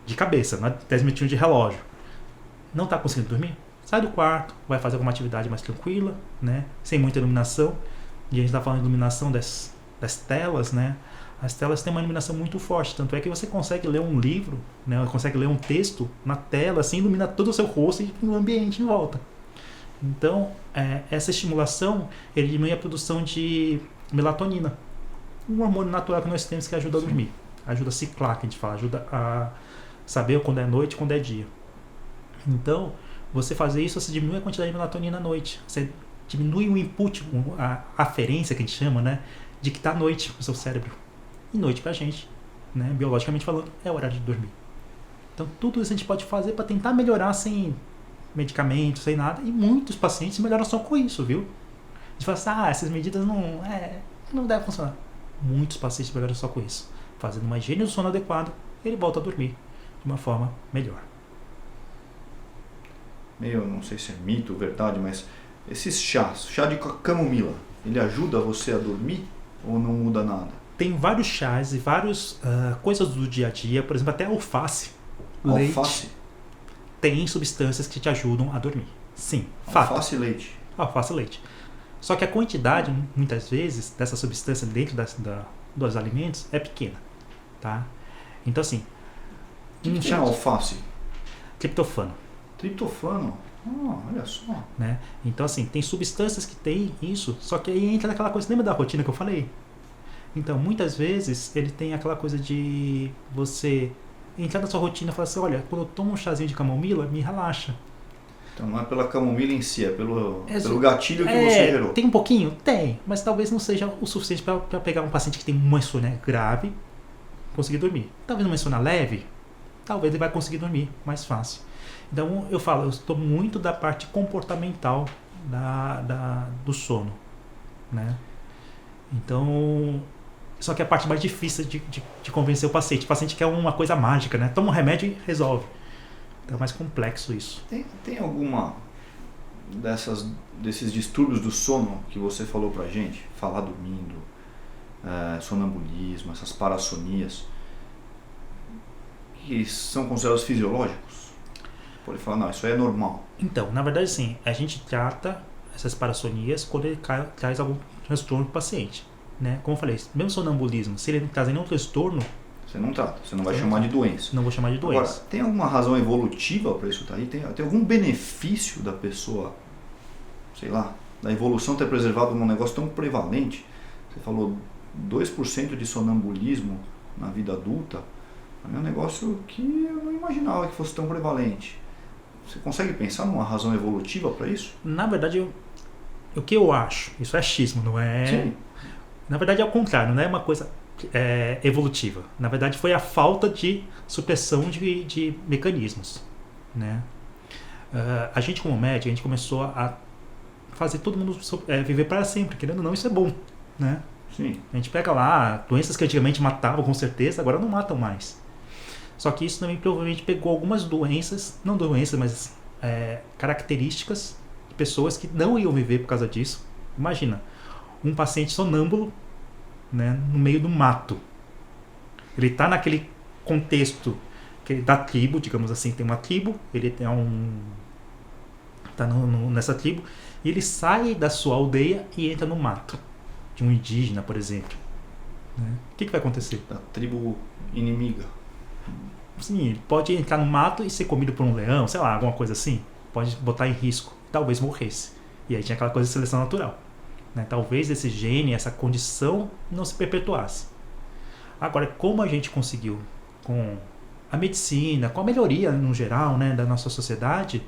de cabeça, não é 10 minutinhos de relógio. Não está conseguindo dormir? Sai do quarto, vai fazer alguma atividade mais tranquila, né? Sem muita iluminação. E a gente está falando de iluminação das telas, né? As telas têm uma iluminação muito forte, tanto é que você consegue ler um livro, né, consegue ler um texto na tela, assim, ilumina todo o seu rosto e o ambiente em volta. Então, essa estimulação, ele diminui a produção de melatonina, um hormônio natural que nós temos que ajuda a dormir, ajuda a ciclar, que a gente fala, ajuda a saber quando é noite e quando é dia. Então, você fazer isso, você diminui a quantidade de melatonina à noite, você diminui o input, a aferência que a gente chama, né, de que está à noite no seu cérebro. E noite pra gente, né, biologicamente falando, é o horário de dormir. Então tudo isso a gente pode fazer para tentar melhorar sem medicamentos, sem nada. E muitos pacientes melhoram só com isso, viu? A gente fala assim, essas medidas não devem funcionar. Muitos pacientes melhoram só com isso. Fazendo uma higiene do sono adequada, ele volta a dormir de uma forma melhor. Meio, não sei se é mito ou verdade, mas esses chá de camomila, ele ajuda você a dormir ou não muda nada? Tem vários chás e várias coisas do dia a dia, por exemplo, até alface. Alface? Leite, tem substâncias que te ajudam a dormir. Sim, fato. Alface e leite. Alface e leite. Só que a quantidade, muitas vezes, dessa substância dentro dos alimentos é pequena. Tá? Então, assim... O que é alface? Triptofano. Triptofano? Olha só. Né? Então, assim, tem substâncias que tem isso, só que aí entra naquela coisa, lembra da rotina que eu falei? Então, muitas vezes, ele tem aquela coisa de você entrar na sua rotina e falar assim, olha, quando eu tomo um chazinho de camomila, me relaxa. Então não é pela camomila em si, é pelo gatilho que você gerou. Tem um pouquinho? Tem, mas talvez não seja o suficiente para pegar um paciente que tem uma insônia grave conseguir dormir. Talvez uma insônia leve, talvez ele vai conseguir dormir mais fácil. Então, eu falo, eu estou muito da parte comportamental do sono, né? Então... Só que a parte mais difícil de convencer o paciente quer uma coisa mágica, né? Toma um remédio e resolve. Então é mais complexo isso. Tem alguma desses distúrbios do sono que você falou pra gente? Falar dormindo, sonambulismo, essas parassonias, que são considerados fisiológicos? Pode falar, não, isso aí é normal. Então, na verdade sim, a gente trata essas parassonias quando ele traz algum transtorno para o paciente. Né? Como eu falei, mesmo sonambulismo, se ele não traz nenhum transtorno, você não trata, você não vai chamar de doença. Não vou chamar de doença. Agora, tem alguma razão evolutiva para isso daí? Tem algum benefício da pessoa, sei lá, da evolução ter preservado um negócio tão prevalente? Você falou 2% de sonambulismo na vida adulta, é um negócio que eu não imaginava que fosse tão prevalente. Você consegue pensar numa razão evolutiva para isso? Na verdade, o que eu acho, isso é achismo, não é... Sim. Na verdade é o contrário, não é uma coisa evolutiva. Na verdade foi a falta de supressão de mecanismos. Né? A gente como médico, a gente começou a fazer todo mundo viver para sempre, querendo ou não, isso é bom. Né? Sim. A gente pega lá doenças que antigamente matavam com certeza, agora não matam mais. Só que isso também provavelmente pegou algumas doenças, não doenças, mas características de pessoas que não iam viver por causa disso. Imagina, um paciente sonâmbulo, né, no meio do mato. Ele está naquele contexto da tribo, digamos assim, tem uma tribo, ele está nessa tribo, e ele sai da sua aldeia e entra no mato, de um indígena, por exemplo. Né? O que vai acontecer? Da tribo inimiga. Sim, ele pode entrar no mato e ser comido por um leão, sei lá, alguma coisa assim. Pode botar em risco, talvez morresse. E aí tinha aquela coisa de seleção natural. Né? Talvez esse gene, essa condição não se perpetuasse. Agora, como a gente conseguiu com a medicina, com a melhoria no geral, né, da nossa sociedade,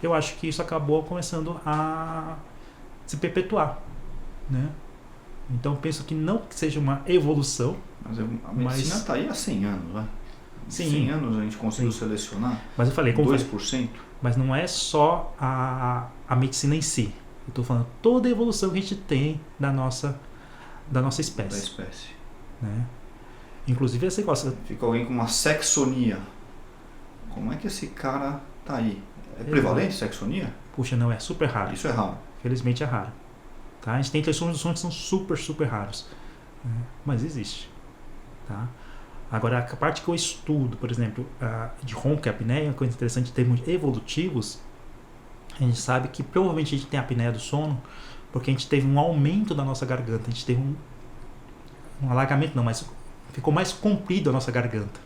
eu acho que isso acabou começando a se perpetuar. Né? Então eu penso que não que seja uma evolução. Mas a medicina está aí há 100 anos, né? Sim. 100 anos a gente conseguiu selecionar. Mas eu falei, 2%. Mas não é só a medicina em si. Eu estou falando toda a evolução que a gente tem da nossa espécie. Da espécie. Né? Inclusive esse negócio. Fica alguém com uma sexonia. Como é que esse cara tá aí? É prevalente sexonia? Puxa, não, é super raro. Isso é raro. Felizmente é raro. Tá? A gente tem transtornos do sono que são super, super raros. Né? Mas existe. Tá? Agora, a parte que eu estudo, por exemplo, de ronco e apneia, uma coisa interessante em termos evolutivos, a gente sabe que provavelmente a gente tem apneia do sono porque a gente teve um aumento da nossa garganta, a gente teve um alargamento, não, mas ficou mais comprido a nossa garganta.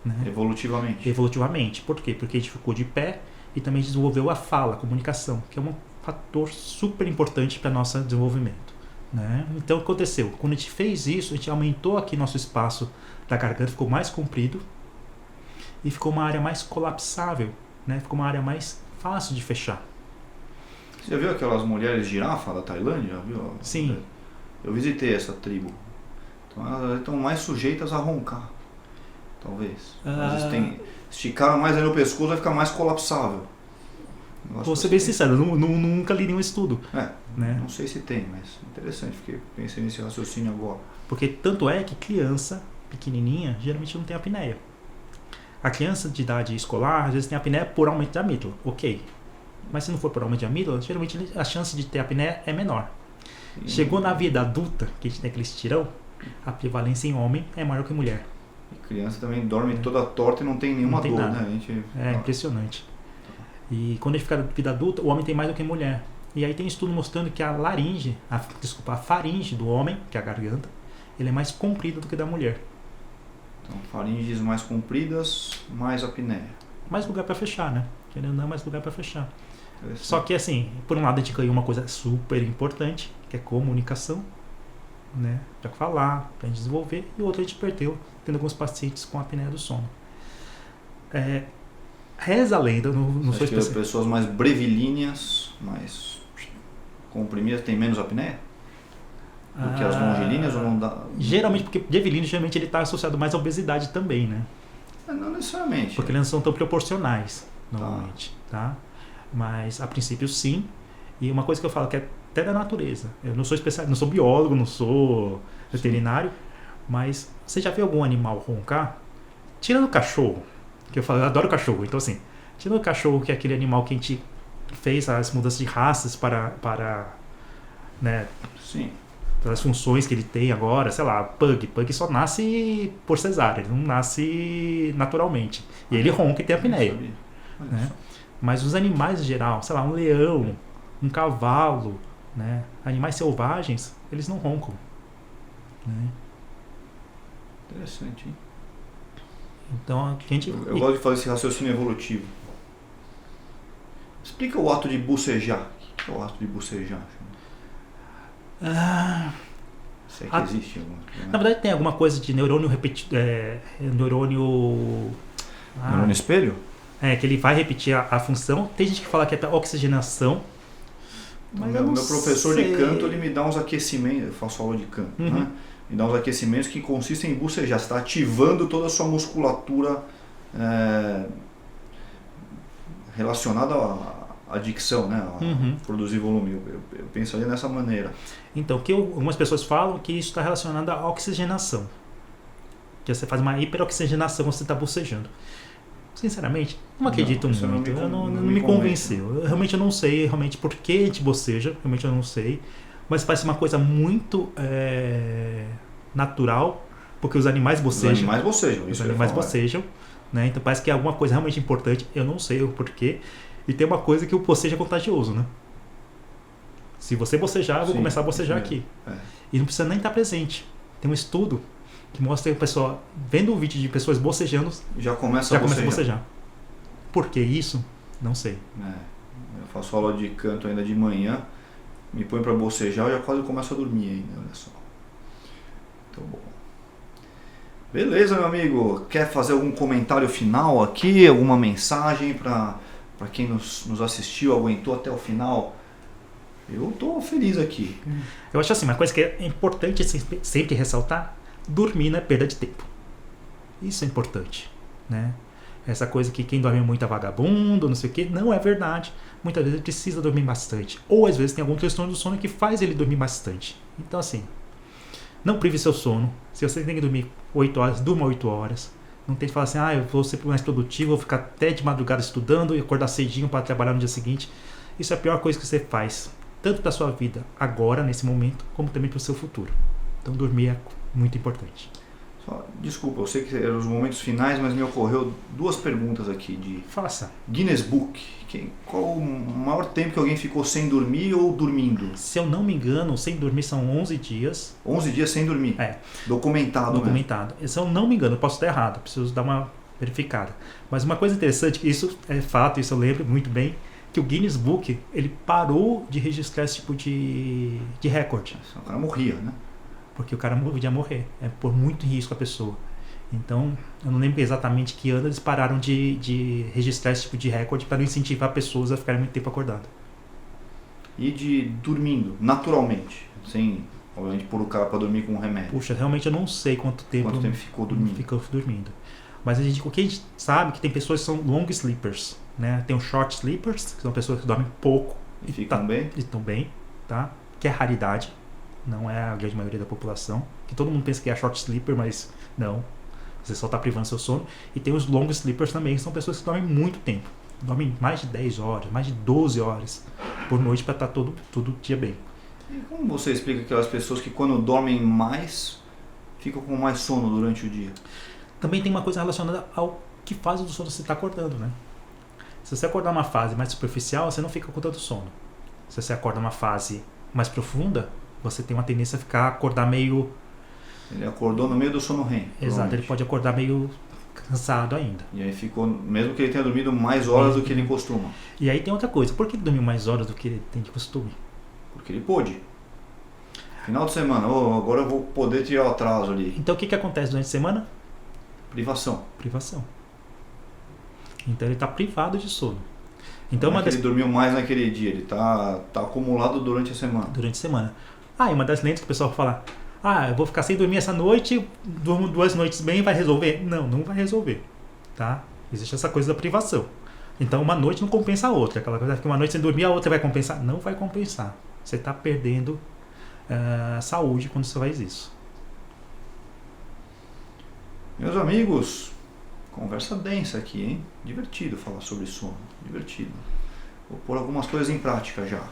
Né? Evolutivamente. Evolutivamente. Por quê? Porque a gente ficou de pé e também desenvolveu a fala, a comunicação, que é um fator super importante para nosso desenvolvimento. Né? Então, o que aconteceu? Quando a gente fez isso, a gente aumentou aqui nosso espaço da garganta, ficou mais comprido e ficou uma área mais colapsável, né? Ficou uma área mais fácil de fechar. Você já viu aquelas mulheres girafa da Tailândia? Já viu? Sim. Eu visitei essa tribo. Então, elas estão mais sujeitas a roncar. Talvez. Esticaram mais aí no pescoço, vai ficar mais colapsável. Vou ser bem sincero, nunca li nenhum estudo. Né? Não sei se tem, mas interessante. Pensei nesse raciocínio agora. Porque tanto é que criança pequenininha geralmente não tem apneia. A criança de idade escolar às vezes tem apneia por aumento de amígdala, ok. Mas se não for por aumento de amígdala, geralmente a chance de ter apneia é menor. Chegou na vida adulta, que a gente tem aquele estirão, a prevalência em homem é maior que em mulher. E criança também dorme toda torta e não tem nenhuma dor, nada. né? Impressionante. E quando a gente fica na vida adulta, o homem tem mais do que a mulher. E aí tem estudo mostrando que a faringe do homem, que é a garganta, ele é mais comprida do que da mulher. Então, faringes mais compridas, mais apneia. Mais lugar para fechar, né? Querendo não, mais lugar para fechar. Só que assim, por um lado a gente ganhou uma coisa super importante, que é comunicação, né? Para falar, para desenvolver, e outra a gente perdeu, tendo alguns pacientes com apneia do sono. Reza a lenda, não sou especialista. Pessoas mais brevilíneas, mais comprimidas, têm menos apneia? Do que as longilíneas ou não dá? Geralmente, porque brevilíneo geralmente ele está associado mais à obesidade também, né? Não necessariamente. Porque eles não são tão proporcionais, normalmente, tá? Mas a princípio sim. E uma coisa que eu falo que é até da natureza. Eu não sou especialista, não sou biólogo, não sou veterinário, mas você já viu algum animal roncar? Tirando o cachorro, que eu adoro cachorro, então assim, tirando o cachorro, que é aquele animal que a gente fez as mudanças de raças para né, sim, para as funções que ele tem agora, sei lá, pug só nasce por cesárea, ele não nasce naturalmente. E ele ronca e tem apneia. Né? Mas os animais em geral, sei lá, um leão, um cavalo, né? Animais selvagens, eles não roncam. Né? Interessante, hein? Então, a gente... Eu gosto de fazer esse raciocínio evolutivo. Explica o ato de bocejar. O que é o ato de bocejar? Sei que existe alguma coisa, né? Na verdade tem alguma coisa de neurônio neurônio espelho? Que ele vai repetir a função. Tem gente que fala que é oxigenação. Mas meu professor de canto, ele me dá uns aquecimentos, eu faço aula de canto, né? Me dá uns aquecimentos que consistem em bocejar. Você está ativando toda a sua musculatura relacionada à dicção, né? A produzir volume. Eu pensaria dessa maneira. Então, algumas pessoas falam que isso está relacionado à oxigenação. Que você faz uma hiperoxigenação quando você está bocejando. Sinceramente, não acredito muito. Não me convenceu. Eu realmente não sei por que a gente boceja. Realmente eu não sei. Mas parece uma coisa muito natural. Porque os animais bocejam. Os animais bocejam. Né? Então parece que é alguma coisa realmente importante. Eu não sei o porquê. E tem uma coisa que o bocejo é contagioso, né? Se você bocejar, eu vou começar a bocejar aqui. E não precisa nem estar presente. Tem um estudo que mostra que a pessoa, vendo um vídeo de pessoas bocejando, já começa a bocejar. Por que isso? Não sei. Eu faço aula de canto ainda de manhã, me põe para bocejar e já quase começo a dormir ainda, olha só. Então, bom. Beleza, meu amigo. Quer fazer algum comentário final aqui? Alguma mensagem para quem nos assistiu, aguentou até o final? Eu estou feliz aqui. Eu acho assim, uma coisa que é importante sempre ressaltar: dormir não é perda de tempo. Isso é importante, né? Essa coisa que quem dorme muito é vagabundo, não sei o que, não é verdade. Muitas vezes ele precisa dormir bastante. Ou às vezes tem algum transtorno do sono que faz ele dormir bastante. Então assim, não prive seu sono. Se você tem que dormir 8 horas, durma 8 horas. Não tem que falar assim, eu vou ser mais produtivo, vou ficar até de madrugada estudando e acordar cedinho para trabalhar no dia seguinte. Isso é a pior coisa que você faz. Tanto para a sua vida agora, nesse momento, como também para o seu futuro. Então dormir é muito importante. Isso Desculpa, eu sei que eram os momentos finais, mas me ocorreu 2 perguntas aqui de Faça. Guinness Book. Qual o maior tempo que alguém ficou sem dormir ou dormindo? Se eu não me engano, sem dormir são 11 dias. 11 dias sem dormir? Documentado. Se eu não me engano, eu posso estar errado, preciso dar uma verificada. Mas uma coisa interessante, isso é fato, isso eu lembro muito bem, que o Guinness Book, ele parou de registrar esse tipo de recorde. O cara morria, né? Porque o cara podia morrer, por muito risco a pessoa. Então, eu não lembro exatamente que ano eles pararam de registrar esse tipo de recorde para não incentivar pessoas a ficarem muito tempo acordadas. E de dormindo, naturalmente, sem, obviamente, pôr o cara para dormir com um remédio. Puxa, realmente eu não sei quanto tempo ficou dormindo. Mas o que a gente sabe que tem pessoas que são long sleepers, né? Tem os short sleepers, que são pessoas que dormem pouco. E ficam bem? Estão bem, tá? Que é raridade. Não é a grande maioria da população, que todo mundo pensa que é short sleeper, mas não, você só está privando seu sono. E tem os long sleepers também, que são pessoas que dormem muito tempo, dormem mais de 10 horas, mais de 12 horas por noite para estar todo dia bem. E como você explica aquelas pessoas que quando dormem mais, ficam com mais sono durante o dia? Também tem uma coisa relacionada ao que fase do sono você está acordando, né? Se você acordar uma fase mais superficial, você não fica com tanto sono. Se você acorda uma fase mais profunda, você tem uma tendência a acordar meio... Ele acordou no meio do sono REM. Exato, ele pode acordar meio cansado ainda. E aí ficou, mesmo que ele tenha dormido mais horas do que ele costuma. E aí tem outra coisa, por que ele dormiu mais horas do que ele tem de costume? Porque ele pôde. Final de semana, agora eu vou poder tirar o atraso ali. Então o que acontece durante a semana? Privação. Então ele está privado de sono. Então, ele dormiu mais naquele dia, ele tá acumulado durante a semana. E uma das lentes que o pessoal fala, eu vou ficar sem dormir essa noite, durmo 2 noites bem, vai resolver? Não vai resolver, tá? Existe essa coisa da privação. Então uma noite não compensa a outra, aquela coisa que uma noite sem dormir a outra vai compensar? Não vai compensar. Você está perdendo saúde quando você faz isso. Meus amigos, conversa densa aqui, hein? Divertido falar sobre sono, divertido. Vou pôr algumas coisas em prática já.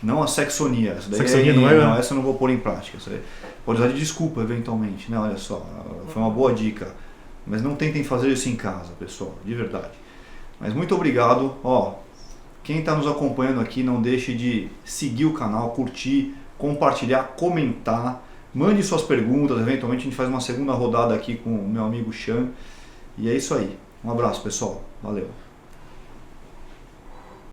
Não a sexonia. Não, essa eu não vou pôr em prática. Pode usar de desculpa, eventualmente. Não, olha só, foi uma boa dica. Mas não tentem fazer isso em casa, pessoal, de verdade. Mas muito obrigado. Quem está nos acompanhando aqui, não deixe de seguir o canal, curtir, compartilhar, comentar. Mande suas perguntas, eventualmente a gente faz uma segunda rodada aqui com o meu amigo Chan. E é isso aí. Um abraço, pessoal. Valeu.